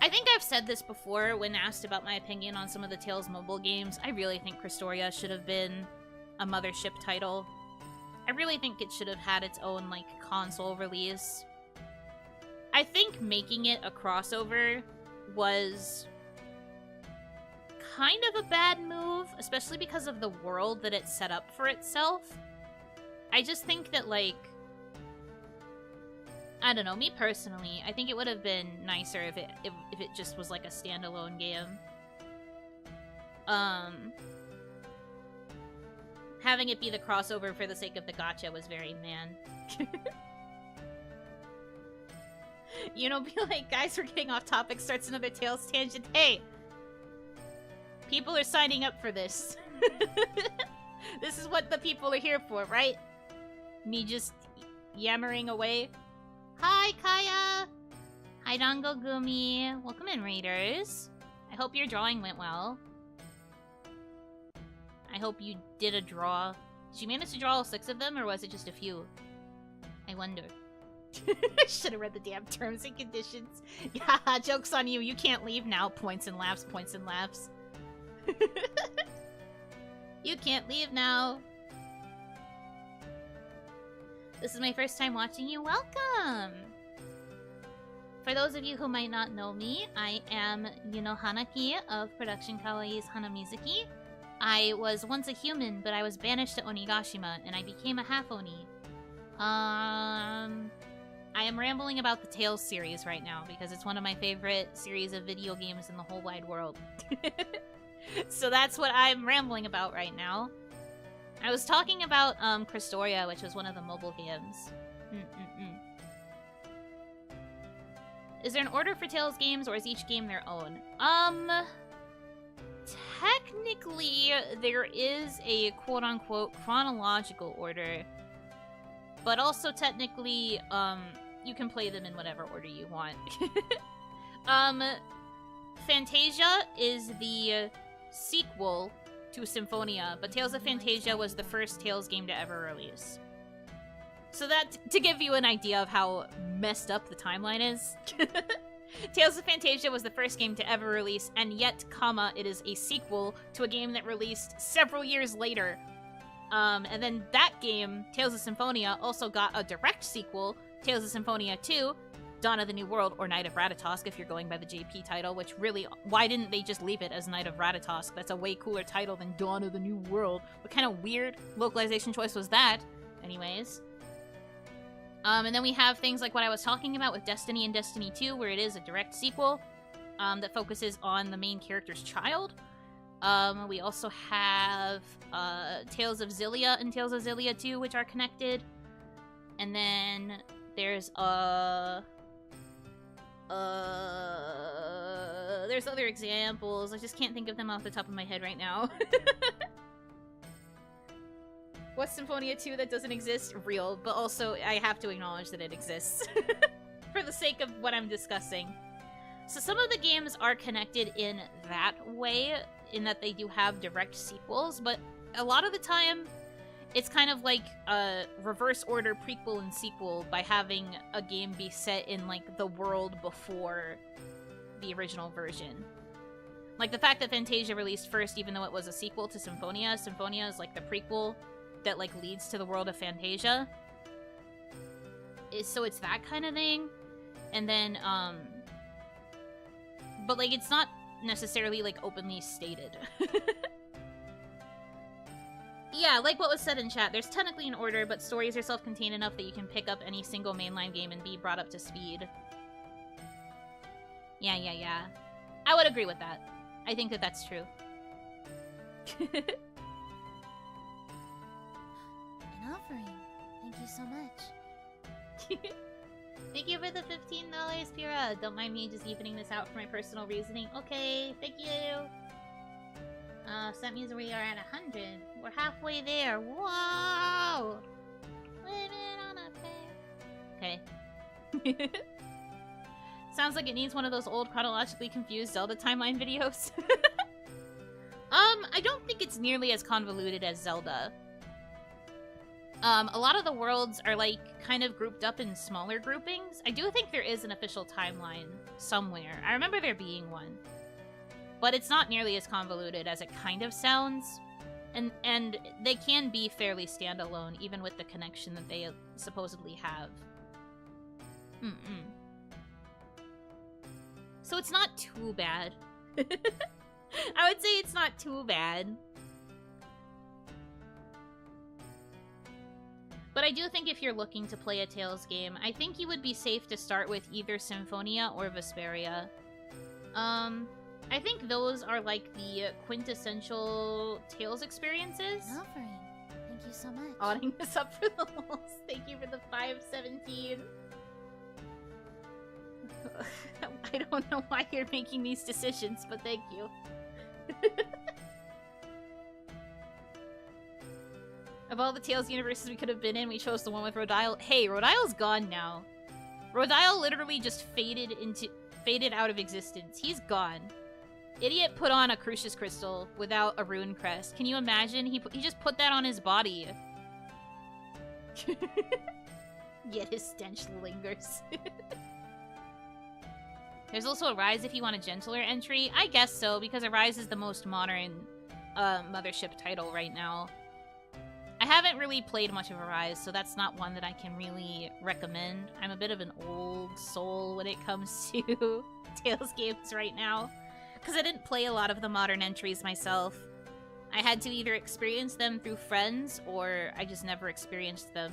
I think I've said this before when asked about my opinion on some of the Tales mobile games. I really think Christoria should have been a mothership title. I really think it should have had its own, like, console release. I think making it a crossover was kind of a bad move, especially because of the world that it set up for itself. I just think that, like, I don't know, me personally, I think it would have been nicer if it just was like a standalone game. Having it be the crossover for the sake of the gacha was very man. You know, be like, guys, we're getting off topic, starts another Tales tangent. Hey! People are signing up for this. This is what the people are here for, right? Me just yammering away. Hi, Kaya! Hi, Dango Gumi. Welcome in, Raiders. I hope your drawing went well. I hope you did a draw. Did you manage to draw all 6 of them, or was it just a few? I wonder. I should have read the damn terms and conditions. Yeah, joke's on you. You can't leave now. Points and laughs, points and laughs. You can't leave now. This is my first time watching you. Welcome! For those of you who might not know me, I am Yuno Hanaki of Production Kawaii's Hanamizuki. I was once a human, but I was banished to Onigashima, and I became a half-Oni. I am rambling about the Tales series right now, because it's one of my favorite series of video games in the whole wide world. So that's what I'm rambling about right now. I was talking about Christoria, which was one of the mobile games. Is there an order for Tales games, or is each game their own? Technically, there is a quote-unquote chronological order, but also technically, you can play them in whatever order you want. Fantasia is the sequel to Symphonia, but Tales of Fantasia was the first Tales game to ever release. So that, to give you an idea of how messed up the timeline is. Tales of Fantasia was the first game to ever release, and yet, it is a sequel to a game that released several years later. And then that game, Tales of Symphonia, also got a direct sequel, Tales of Symphonia 2, Dawn of the New World, or Night of Ratatosk if you're going by the JP title, which really, why didn't they just leave it as Night of Ratatosk? That's a way cooler title than Dawn of the New World. What kind of weird localization choice was that? Anyways. And then we have things like what I was talking about with Destiny and Destiny 2, where it is a direct sequel that focuses on the main character's child. We also have Tales of Xillia and Tales of Xillia 2, which are connected. And then there's there's other examples. I just can't think of them off the top of my head right now. What's Symphonia 2 that doesn't exist? Real, but also I have to acknowledge that it exists. For the sake of what I'm discussing. So some of the games are connected in that way, in that they do have direct sequels, but a lot of the time, it's kind of like a reverse order prequel and sequel by having a game be set in, like, the world before the original version. Like, the fact that Fantasia released first, even though it was a sequel to Symphonia, Symphonia is, like, the prequel that, like, leads to the world of Fantasia. So it's that kind of thing. And then, but, like, it's not necessarily, like, openly stated. Yeah, like what was said in chat, there's technically an order, but stories are self-contained enough that you can pick up any single mainline game and be brought up to speed. Yeah. I would agree with that. I think that that's true. An offering. Thank you so much. Thank you for the $15, Pira. Don't mind me just evening this out for my personal reasoning. Okay, thank you. So that means we are at 100. We're halfway there. Whoa! Living on a prayer. Okay. Sounds like it needs one of those old chronologically confused Zelda timeline videos. I don't think it's nearly as convoluted as Zelda. A lot of the worlds are, like, kind of grouped up in smaller groupings. I do think there is an official timeline somewhere. I remember there being one. But it's not nearly as convoluted as it kind of sounds. And they can be fairly standalone, even with the connection that they supposedly have. So it's not too bad. I would say it's not too bad. But I do think if you're looking to play a Tales game, I think you would be safe to start with either Symphonia or Vesperia. I think those are like the quintessential Tales experiences. An offering. Thank you so much. Adding this up for the lulz. Thank you for the 517. I don't know why you're making these decisions, but thank you. Of all the Tales universes we could have been in, we chose the one with Rodile. Hey, Rodile's gone now. Rodile literally just faded out of existence. He's gone. Idiot put on a Crucius Crystal without a rune crest. Can you imagine? He just put that on his body. Yet his stench lingers. There's also a Rise if you want a gentler entry. I guess so, because a Rise is the most modern mothership title right now. I haven't really played much of a Rise, so that's not one that I can really recommend. I'm a bit of an old soul when it comes to Tales games right now, because I didn't play a lot of the modern entries myself. I had to either experience them through friends, or I just never experienced them.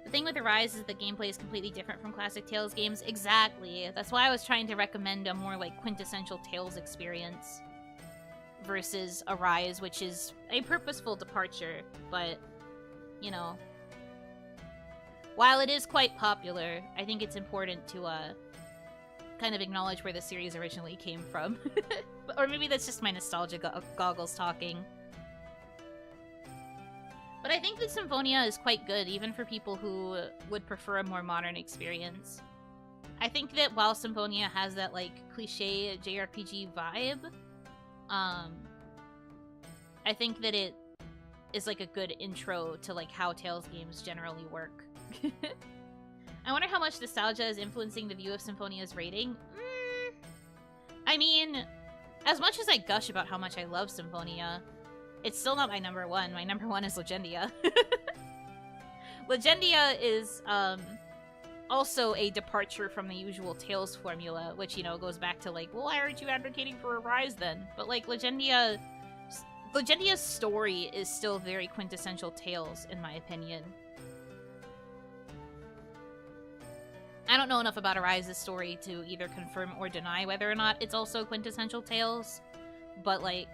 The thing with Arise is the gameplay is completely different from classic Tales games. Exactly. That's why I was trying to recommend a more like quintessential Tales experience versus Arise, which is a purposeful departure, but, you know, while it is quite popular, I think it's important to kind of acknowledge where the series originally came from. Or maybe that's just my nostalgia goggles talking. But I think that Symphonia is quite good, even for people who would prefer a more modern experience. I think that while Symphonia has that, like, cliche JRPG vibe, I think that it is, like, a good intro to, like, how Tales games generally work. I wonder how much nostalgia is influencing the view of Symphonia's rating. I mean, as much as I gush about how much I love Symphonia, it's still not my number one. My number one is Legendia. Legendia is, also a departure from the usual Tales formula, which, you know, goes back to, like, well, why aren't you advocating for a Rise then? But, like, Legendia's story is still very quintessential Tales, in my opinion. I don't know enough about Arise's story to either confirm or deny whether or not it's also quintessential Tales, but, like,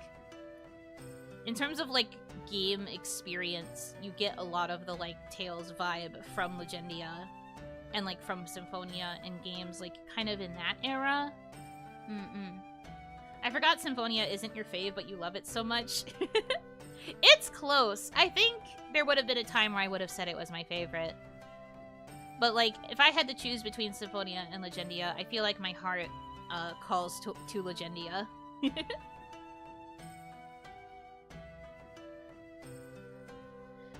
in terms of, like, game experience, you get a lot of the, like, Tales vibe from Legendia, and, like, from Symphonia and games, like, kind of in that era. I forgot Symphonia isn't your fave, but you love it so much. It's close. I think there would have been a time where I would have said it was my favorite. But, like, if I had to choose between Symphonia and Legendia, I feel like my heart calls to Legendia.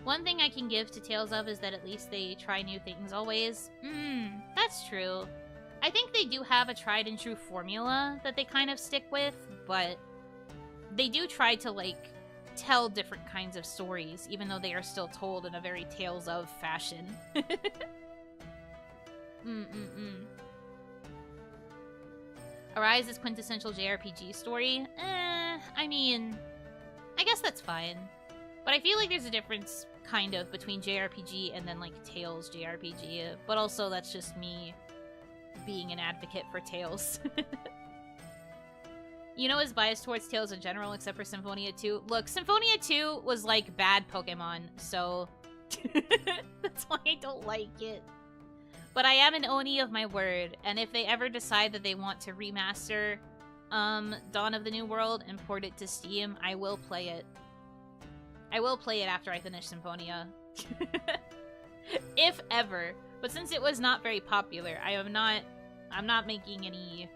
One thing I can give to Tales of is that at least they try new things always. That's true. I think they do have a tried and true formula that they kind of stick with, but they do try to, like, tell different kinds of stories, even though they are still told in a very Tales of fashion. Arise is quintessential JRPG story? I mean, I guess that's fine. But I feel like there's a difference, kind of, between JRPG and then, like, Tales JRPG. But also, that's just me being an advocate for Tales. Yuno is biased towards Tales in general, except for Symphonia 2. Look, Symphonia 2 was, like, bad Pokemon, so that's why I don't like it. But I am an Oni of my word, and if they ever decide that they want to remaster Dawn of the New World and port it to Steam, I will play it. I will play it after I finish Symphonia. If ever. But since it was not very popular, I'm not making any...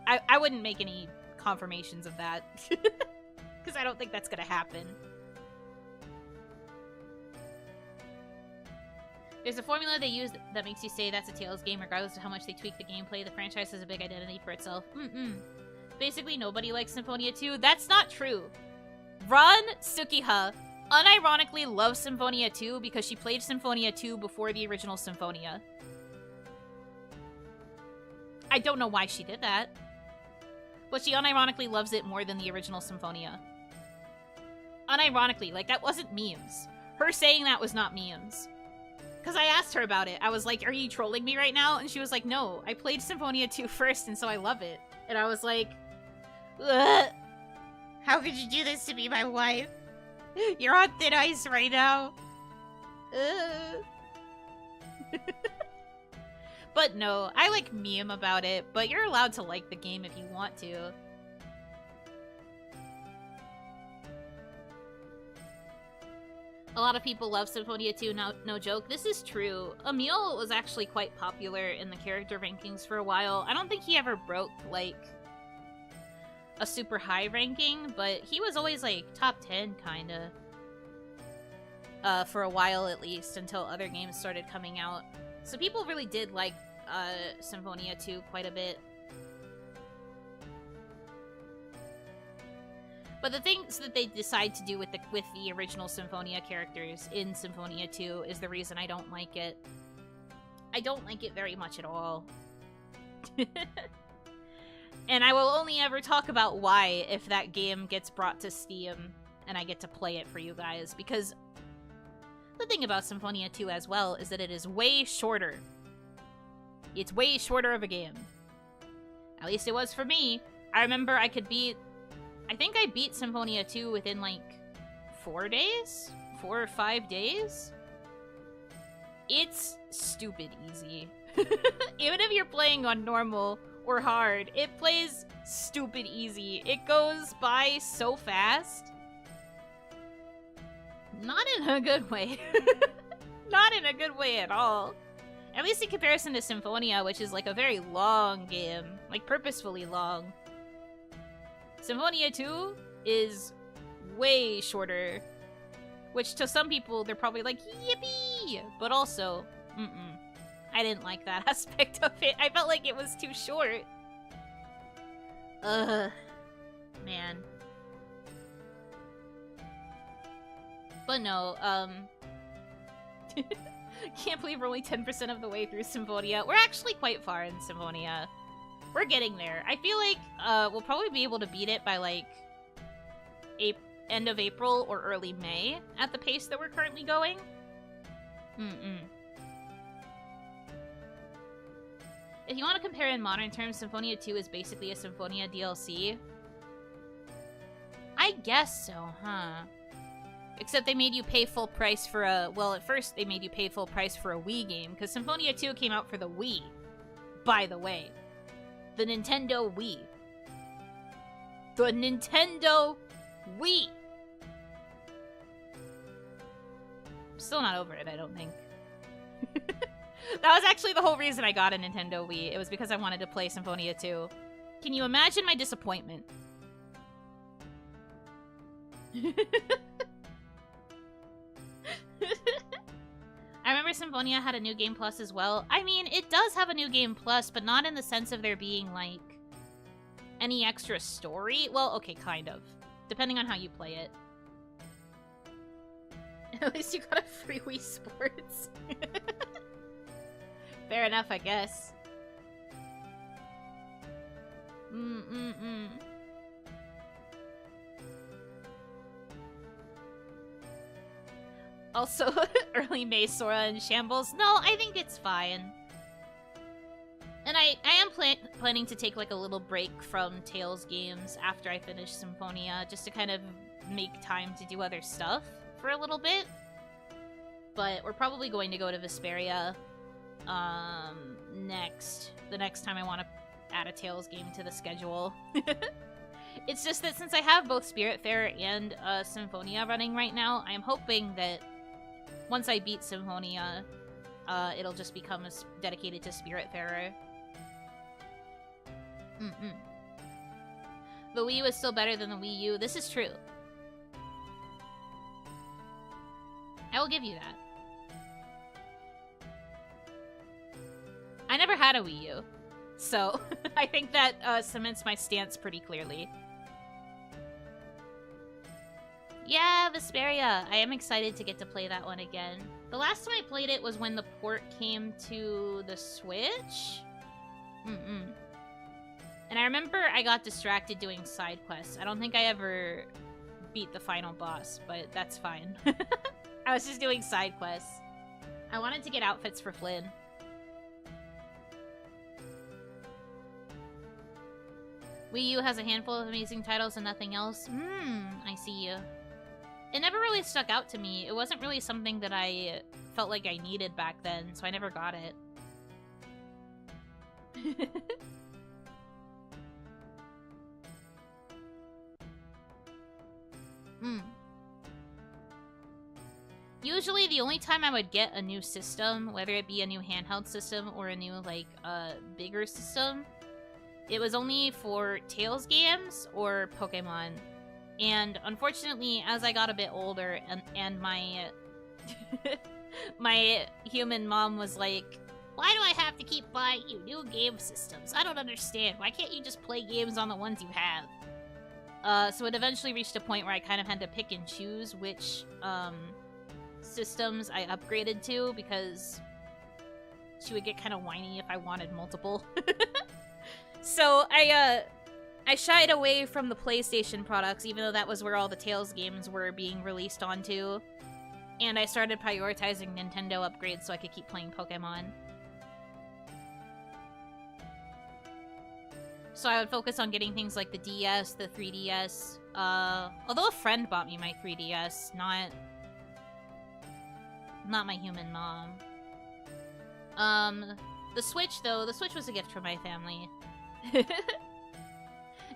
I wouldn't make any confirmations of that. Because I don't think that's gonna happen. There's a formula they use that makes you say that's a Tales game regardless of how much they tweak the gameplay. The franchise has a big identity for itself. Basically, nobody likes Symphonia 2. That's not true. Ron Tsukiha unironically loves Symphonia 2 because she played Symphonia 2 before the original Symphonia. I don't know why she did that. But she unironically loves it more than the original Symphonia. unironically, like, that wasn't memes. Her saying that was not memes. Because I asked her about it. I was like, are you trolling me right now? And she was like, no, I played Symphonia 2 first, and so I love it. And I was like, ugh. How could you do this to be my wife? You're on thin ice right now. But no, I like meme about it, but you're allowed to like the game if you want to. A lot of people love Symphonia 2, no joke. This is true. Emil was actually quite popular in the character rankings for a while. I don't think he ever broke, like, a super high ranking, but he was always, like, top 10, kinda. For a while, at least, until other games started coming out. So people really did like, Symphonia 2 quite a bit. But the things that they decide to do with the original Symphonia characters in Symphonia 2 is the reason I don't like it. I don't like it very much at all. And I will only ever talk about why if that game gets brought to Steam and I get to play it for you guys, because the thing about Symphonia 2 as well is that it is way shorter. It's way shorter of a game. At least it was for me. I remember I think I beat Symphonia 2 within, like, 4 days? 4 or 5 days? It's stupid easy. Even if you're playing on normal or hard, it plays stupid easy. It goes by so fast. Not in a good way. Not in a good way at all. At least in comparison to Symphonia, which is, like, a very long game. Like, purposefully long. Symphonia 2 is way shorter, which to some people, they're probably like, yippee! But also, I didn't like that aspect of it. I felt like it was too short. Ugh. Man. But no, can't believe we're only 10% of the way through Symphonia. We're actually quite far in Symphonia. We're getting there. I feel like we'll probably be able to beat it by, like, end of April or early May at the pace that we're currently going. If you want to compare in modern terms, Symphonia 2 is basically a Symphonia DLC. I guess so, huh? Except they made you pay full price for a... Well, at first they made you pay full price for a Wii game, because Symphonia 2 came out for the Wii, by the way. The Nintendo Wii. The Nintendo Wii! I'm still not over it, I don't think. That was actually the whole reason I got a Nintendo Wii. It was because I wanted to play Symphonia 2. Can you imagine my disappointment? I remember Symphonia had a New Game Plus as well. I mean, it does have a New Game Plus, but not in the sense of there being, like, any extra story. Well, okay, kind of. Depending on how you play it. At least you got a free Wii Sports. Fair enough, I guess. Also, early May Sora in shambles. No, I think it's fine. And I am planning to take, like, a little break from Tales games after I finish Symphonia, just to kind of make time to do other stuff for a little bit. But we're probably going to go to Vesperia the next time I want to add a Tales game to the schedule. It's just that since I have both Spiritfarer and Symphonia running right now, I am hoping that once I beat Symphonia, it'll just become dedicated to Spiritfarer. The Wii was still better than the Wii U. This is true. I will give you that. I never had a Wii U, so I think that cements my stance pretty clearly. Yeah, Vesperia. I am excited to get to play that one again. The last time I played it was when the port came to the Switch. And I remember I got distracted doing side quests. I don't think I ever beat the final boss, but that's fine. I was just doing side quests. I wanted to get outfits for Flynn. Wii U has a handful of amazing titles and nothing else. I see you. It never really stuck out to me. It wasn't really something that I felt like I needed back then, so I never got it. Usually the only time I would get a new system, whether it be a new handheld system or a new, like, bigger system, it was only for Tales games or Pokemon. And unfortunately, as I got a bit older and my my human mom was like, "Why do I have to keep buying you new game systems? I don't understand. Why can't you just play games on the ones you have?" So it eventually reached a point where I kind of had to pick and choose which systems I upgraded to, because she would get kind of whiny if I wanted multiple. So I shied away from the PlayStation products, even though that was where all the Tales games were being released onto. And I started prioritizing Nintendo upgrades so I could keep playing Pokemon. So I would focus on getting things like the DS, the 3DS. Although a friend bought me my 3DS, not my human mom. The Switch, though, the Switch was a gift from my family.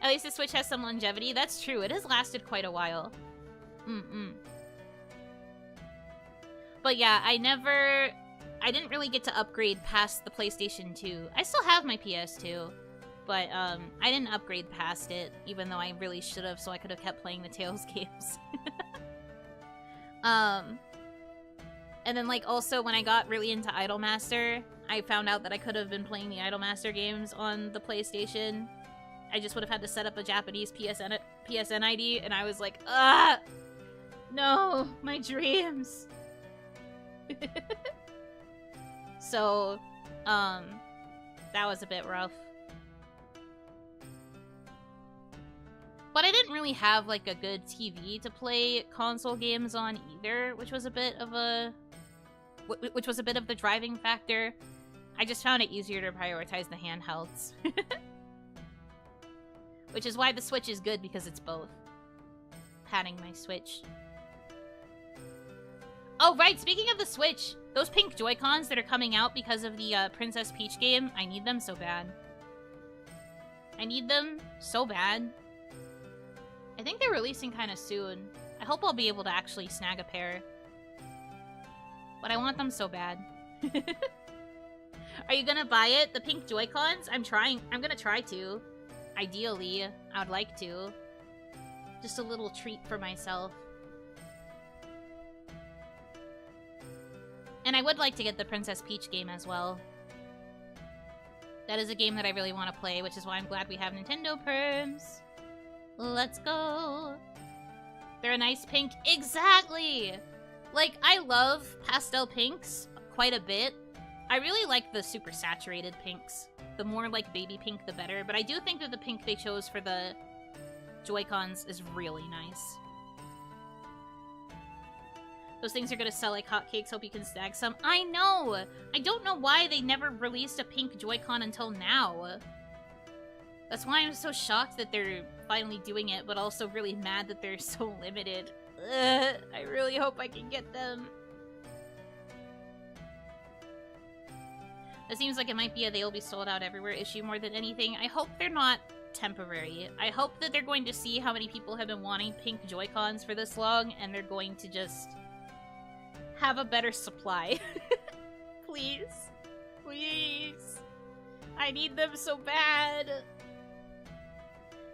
At least the Switch has some longevity. That's true. It has lasted quite a while. But yeah, I didn't really get to upgrade past the PlayStation 2. I still have my PS2, but I didn't upgrade past it, even though I really should have, so I could have kept playing the Tales games. And then, like, also when I got really into Idolmaster, I found out that I could have been playing the Idolmaster games on the PlayStation. I just would have had to set up a Japanese PSN ID, and I was like, ah! No, my dreams! So, that was a bit rough. But I didn't really have, like, a good TV to play console games on either, which was a bit of the driving factor. I just found it easier to prioritize the handhelds. Which is why the Switch is good, because it's both. Patting my Switch. Oh, right, speaking of the Switch, those pink Joy-Cons that are coming out because of the Princess Peach game, I need them so bad. I need them so bad. I think they're releasing kind of soon. I hope I'll be able to actually snag a pair. But I want them so bad. Are you gonna buy it? The pink Joy-Cons? I'm gonna try to. Ideally, I would like to. Just a little treat for myself. And I would like to get the Princess Peach game as well. That is a game that I really want to play, which is why I'm glad we have Nintendo perms. Let's go. They're a nice pink. Exactly! Like, I love pastel pinks quite a bit. I really like the super saturated pinks. The more, like, baby pink, the better. But I do think that the pink they chose for the Joy-Cons is really nice. Those things are gonna sell like hotcakes. Hope you can snag some. I know! I don't know why they never released a pink Joy-Con until now. That's why I'm so shocked that they're finally doing it, but also really mad that they're so limited. Ugh, I really hope I can get them. It seems like it might be a they'll be sold out everywhere issue more than anything. I hope they're not temporary. I hope that they're going to see how many people have been wanting pink Joy-Cons for this long, and they're going to just have a better supply. Please. Please. I need them so bad.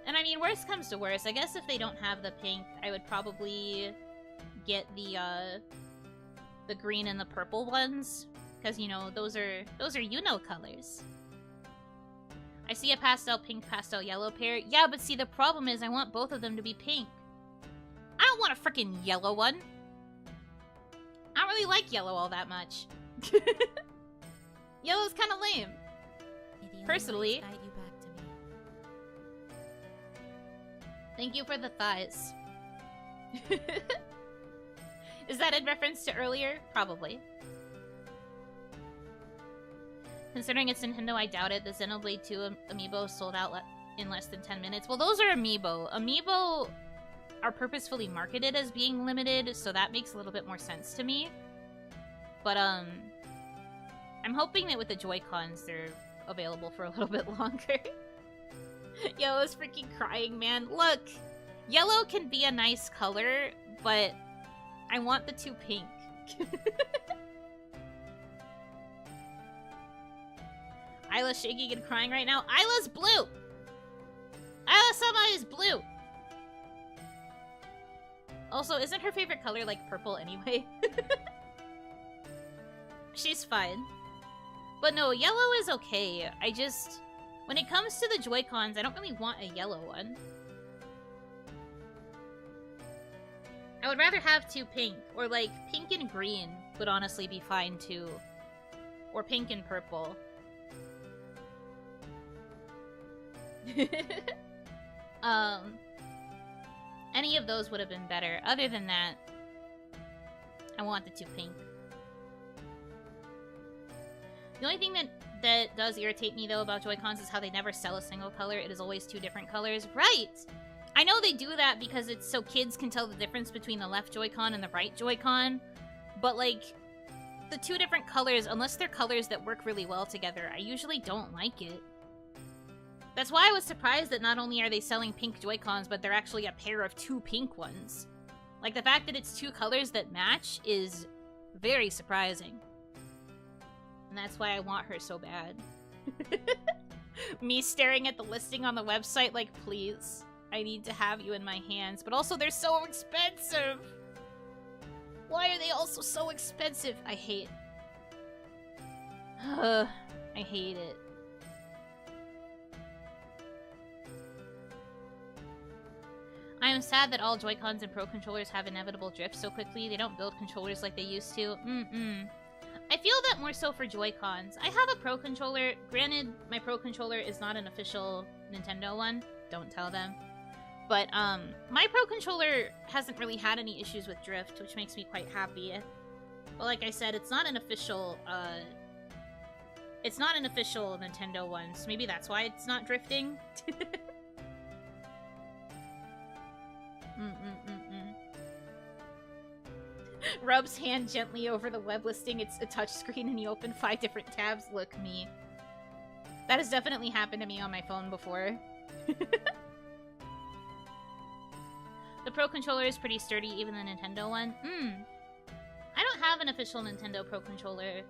And I mean, worst comes to worst, I guess if they don't have the pink, I would probably get the green and the purple ones. Because, you know, those are Yuno colors. I see a pastel pink, pastel yellow pair. Yeah, but see, the problem is I want both of them to be pink. I don't want a freaking yellow one. I don't really like yellow all that much. Yellow's kind of lame. Personally. Thank you for the thighs. Is that in reference to earlier? Probably. Considering it's Nintendo, I doubt it. The Xenoblade 2 amiibo sold out in less than 10 minutes. Well, those are amiibo. Amiibo are purposefully marketed as being limited, so that makes a little bit more sense to me. But, I'm hoping that with the Joy-Cons, they're available for a little bit longer. Yellow's freaking crying, man. Look! Yellow can be a nice color, but I want the 2 pink. Isla's shaking and crying right now. Isla's blue! Isla-sama is blue! Also, isn't her favorite color, like, purple anyway? She's fine. But no, yellow is okay. I just... When it comes to the Joy-Cons, I don't really want a yellow one. I would rather have 2 pink, or like, pink and green would honestly be fine too. Or pink and purple. Any of those would have been better. Other than that, I want the 2 pink. The only thing that does irritate me, though, about Joy-Cons is how they never sell a single color. It is always 2 different colors. Right! I know they do that because it's so kids can tell the difference between the left Joy-Con and the right Joy-Con. But, like, the 2 different colors, unless they're colors that work really well together, I usually don't like it. That's why I was surprised that not only are they selling pink Joy-Cons, but they're actually a pair of 2 pink ones. Like, the fact that it's 2 colors that match is very surprising. And that's why I want her so bad. Me staring at the listing on the website like, please, I need to have you in my hands. But also, they're so expensive! Why are they also so expensive? I hate... I hate it. I am sad that all Joy-Cons and Pro Controllers have inevitable drift so quickly. They don't build controllers like they used to. I feel that more so for Joy-Cons. I have a Pro Controller. Granted, my Pro Controller is not an official Nintendo one. Don't tell them. But, my Pro Controller hasn't really had any issues with drift, which makes me quite happy. But like I said, it's not an official, it's not an official Nintendo one, so maybe that's why it's not drifting. Rubs hand gently over the web listing. It's a touchscreen and you open 5 different tabs. Look, me. That has definitely happened to me on my phone before. The Pro Controller is pretty sturdy, even the Nintendo one. I don't have an official Nintendo Pro Controller,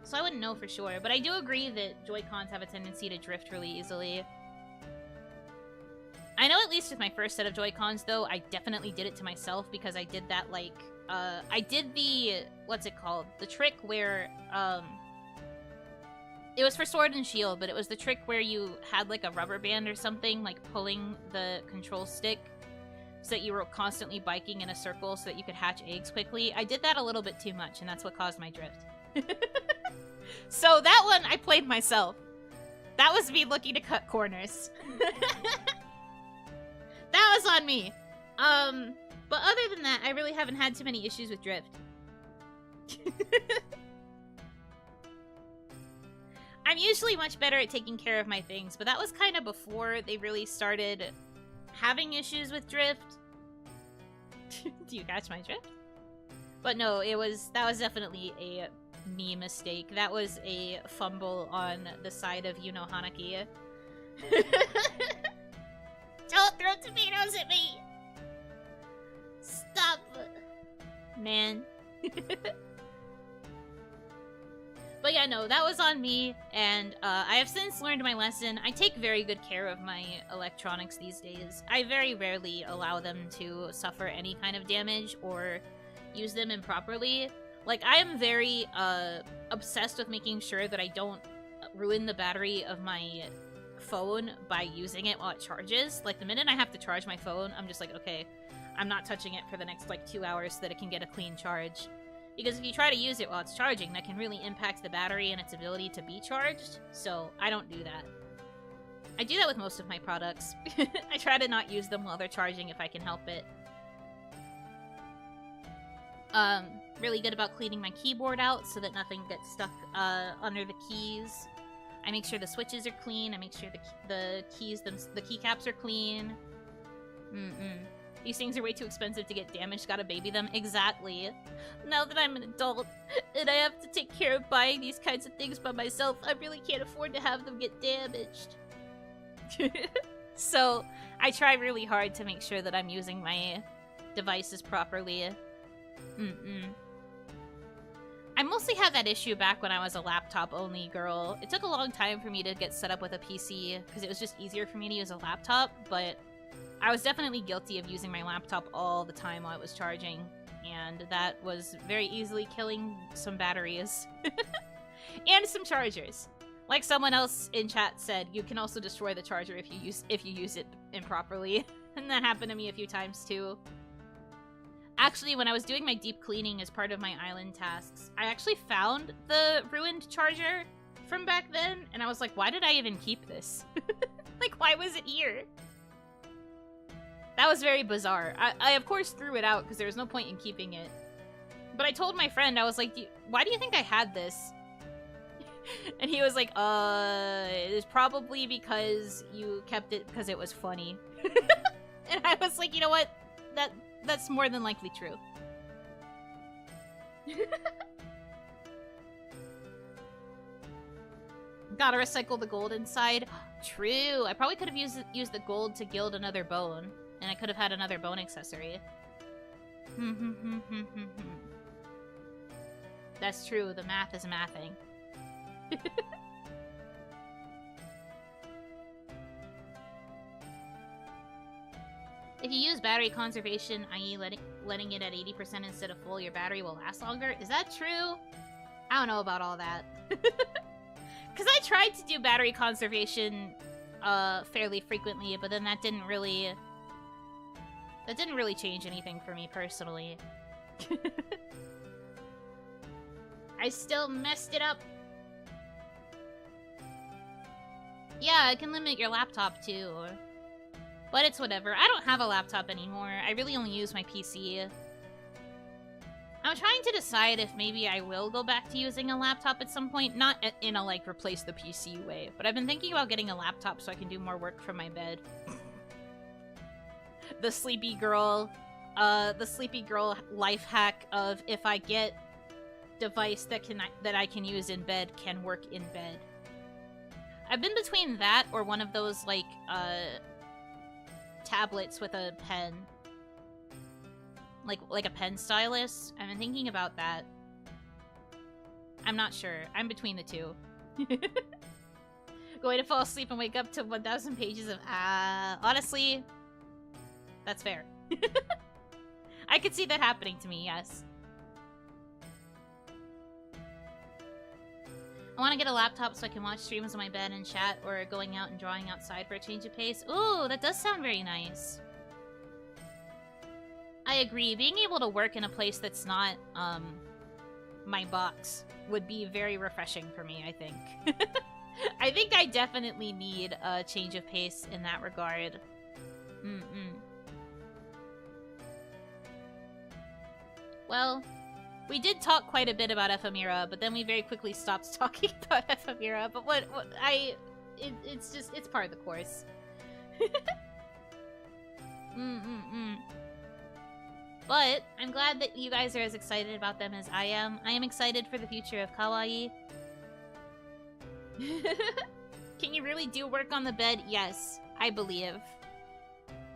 so I wouldn't know for sure. But I do agree that Joy-Cons have a tendency to drift really easily. I know at least with my first set of Joy-Cons, though, I definitely did it to myself because I did that, like, I did the, what's it called? The trick where, it was for Sword and Shield, but it was the trick where you had, like, a rubber band or something, like, pulling the control stick so that you were constantly biking in a circle so that you could hatch eggs quickly. I did that a little bit too much, and that's what caused my drift. So that one, I played myself. That was me looking to cut corners. That was on me. But other than that, I really haven't had too many issues with drift. I'm usually much better at taking care of my things, but that was kind of before they really started having issues with drift. Do you catch my drift? But no, that was definitely a me mistake. That was a fumble on the side of Yuno Hanaki. Don't throw tomatoes at me! Stop! Man. But yeah, no, that was on me, and I have since learned my lesson. I take very good care of my electronics these days. I very rarely allow them to suffer any kind of damage or use them improperly. Like, I am very obsessed with making sure that I don't ruin the battery of my phone by using it while it charges. Like, the minute I have to charge my phone, I'm just like, okay, I'm not touching it for the next, like, 2 hours so that it can get a clean charge. Because if you try to use it while it's charging, that can really impact the battery and its ability to be charged, so I don't do that. I do that with most of my products. I try to not use them while they're charging if I can help it. Really good about cleaning my keyboard out so that nothing gets stuck under the keys. I make sure the switches are clean. I make sure the keycaps are clean. These things are way too expensive to get damaged. Gotta baby them. Exactly. Now that I'm an adult and I have to take care of buying these kinds of things by myself, I really can't afford to have them get damaged. So I try really hard to make sure that I'm using my devices properly. I mostly had that issue back when I was a laptop-only girl. It took a long time for me to get set up with a PC, because it was just easier for me to use a laptop, but I was definitely guilty of using my laptop all the time while it was charging, and that was very easily killing some batteries. And some chargers. Like someone else in chat said, you can also destroy the charger if you use it improperly. And that happened to me a few times too. Actually, when I was doing my deep cleaning as part of my island tasks, I actually found the ruined charger from back then, and I was like, why did I even keep this? Like, why was it here? That was very bizarre. I of course threw it out because there was no point in keeping it. But I told my friend, I was like, why do you think I had this? And he was like, it is probably because you kept it because it was funny. And I was like, you know what? That's more than likely true. Gotta recycle the gold inside. True. I probably could have used the gold to gild another bone. And I could have had another bone accessory. That's true. The math is mathing. If you use battery conservation, i.e. letting it at 80% instead of full, your battery will last longer. Is that true? I don't know about all that. Because I tried to do battery conservation fairly frequently, but then that didn't really change anything for me personally. I still messed it up. Yeah, I can limit your laptop too. But it's whatever. I don't have a laptop anymore. I really only use my PC. I'm trying to decide if maybe I will go back to using a laptop at some point. Not in a, like, replace the PC way. But I've been thinking about getting a laptop so I can do more work from my bed. The sleepy girl life hack of if I get device that I can use in bed can work in bed. I've been between that or one of those, like, tablets with a pen. Like a pen stylus. I've been thinking about that. I'm not sure. I'm between the two. Going to fall asleep and wake up to 1,000 pages of honestly, that's fair. I could see that happening to me, yes. I want to get a laptop so I can watch streams on my bed and chat, or going out and drawing outside for a change of pace. Ooh, that does sound very nice. I agree. Being able to work in a place that's not, my box would be very refreshing for me, I think. I think I definitely need a change of pace in that regard. Well, we did talk quite a bit about Ephemera, but then we very quickly stopped talking about Ephemera. But it's part of the course. But I'm glad that you guys are as excited about them as I am. I am excited for the future of kawaii. Can you really do work on the bed? Yes, I believe.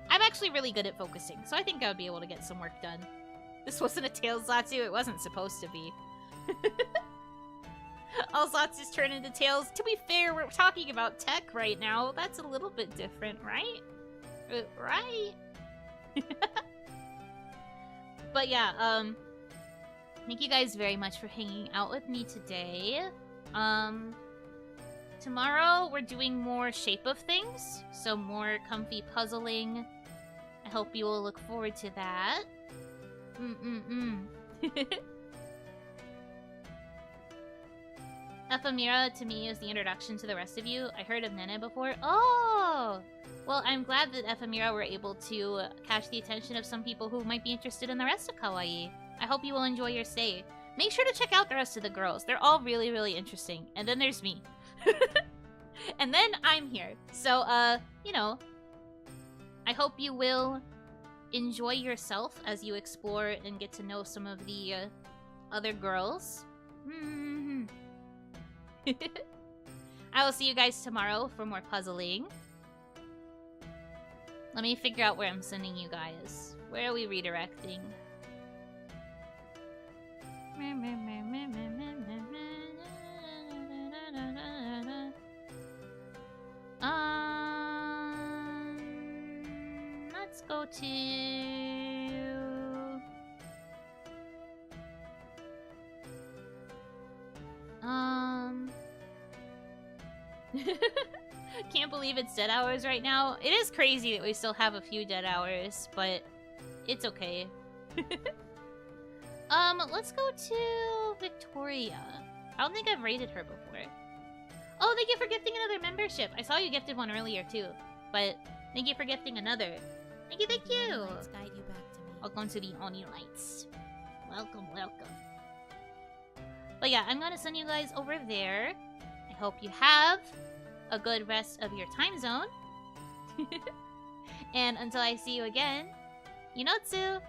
I'm actually really good at focusing, so I think I would be able to get some work done. This wasn't a Tails Zatsu, it wasn't supposed to be. All Zatsus turn into Tails. To be fair, we're talking about tech right now. That's a little bit different, right? Right? But yeah, thank you guys very much for hanging out with me today. Tomorrow we're doing more Shape of Things, so more comfy puzzling. I hope you will look forward to that. Ephemera to me is the introduction to the rest of you. I heard of Nene before. Oh! Well, I'm glad that Ephemera were able to catch the attention of some people who might be interested in the rest of kawaii. I hope you will enjoy your stay. Make sure to check out the rest of the girls. They're all really, really interesting. And then there's me. And then I'm here. So, you know, I hope you will enjoy yourself as you explore and get to know some of the other girls. I will see you guys tomorrow for more puzzling. Let me figure out where I'm sending you guys. Where are we redirecting? Let's go to... Can't believe it's dead hours right now. It is crazy that we still have a few dead hours, but it's okay. Let's go to Victoria. I don't think I've rated her before. Oh, thank you for gifting another membership. I saw you gifted one earlier too, but thank you for gifting another. Thank you, thank you. Lights guide you back to me. Welcome to the Oni Lights. Welcome, welcome. But yeah, I'm gonna send you guys over there. I hope you have a good rest of your time zone. And until I see you again, Yunotsu!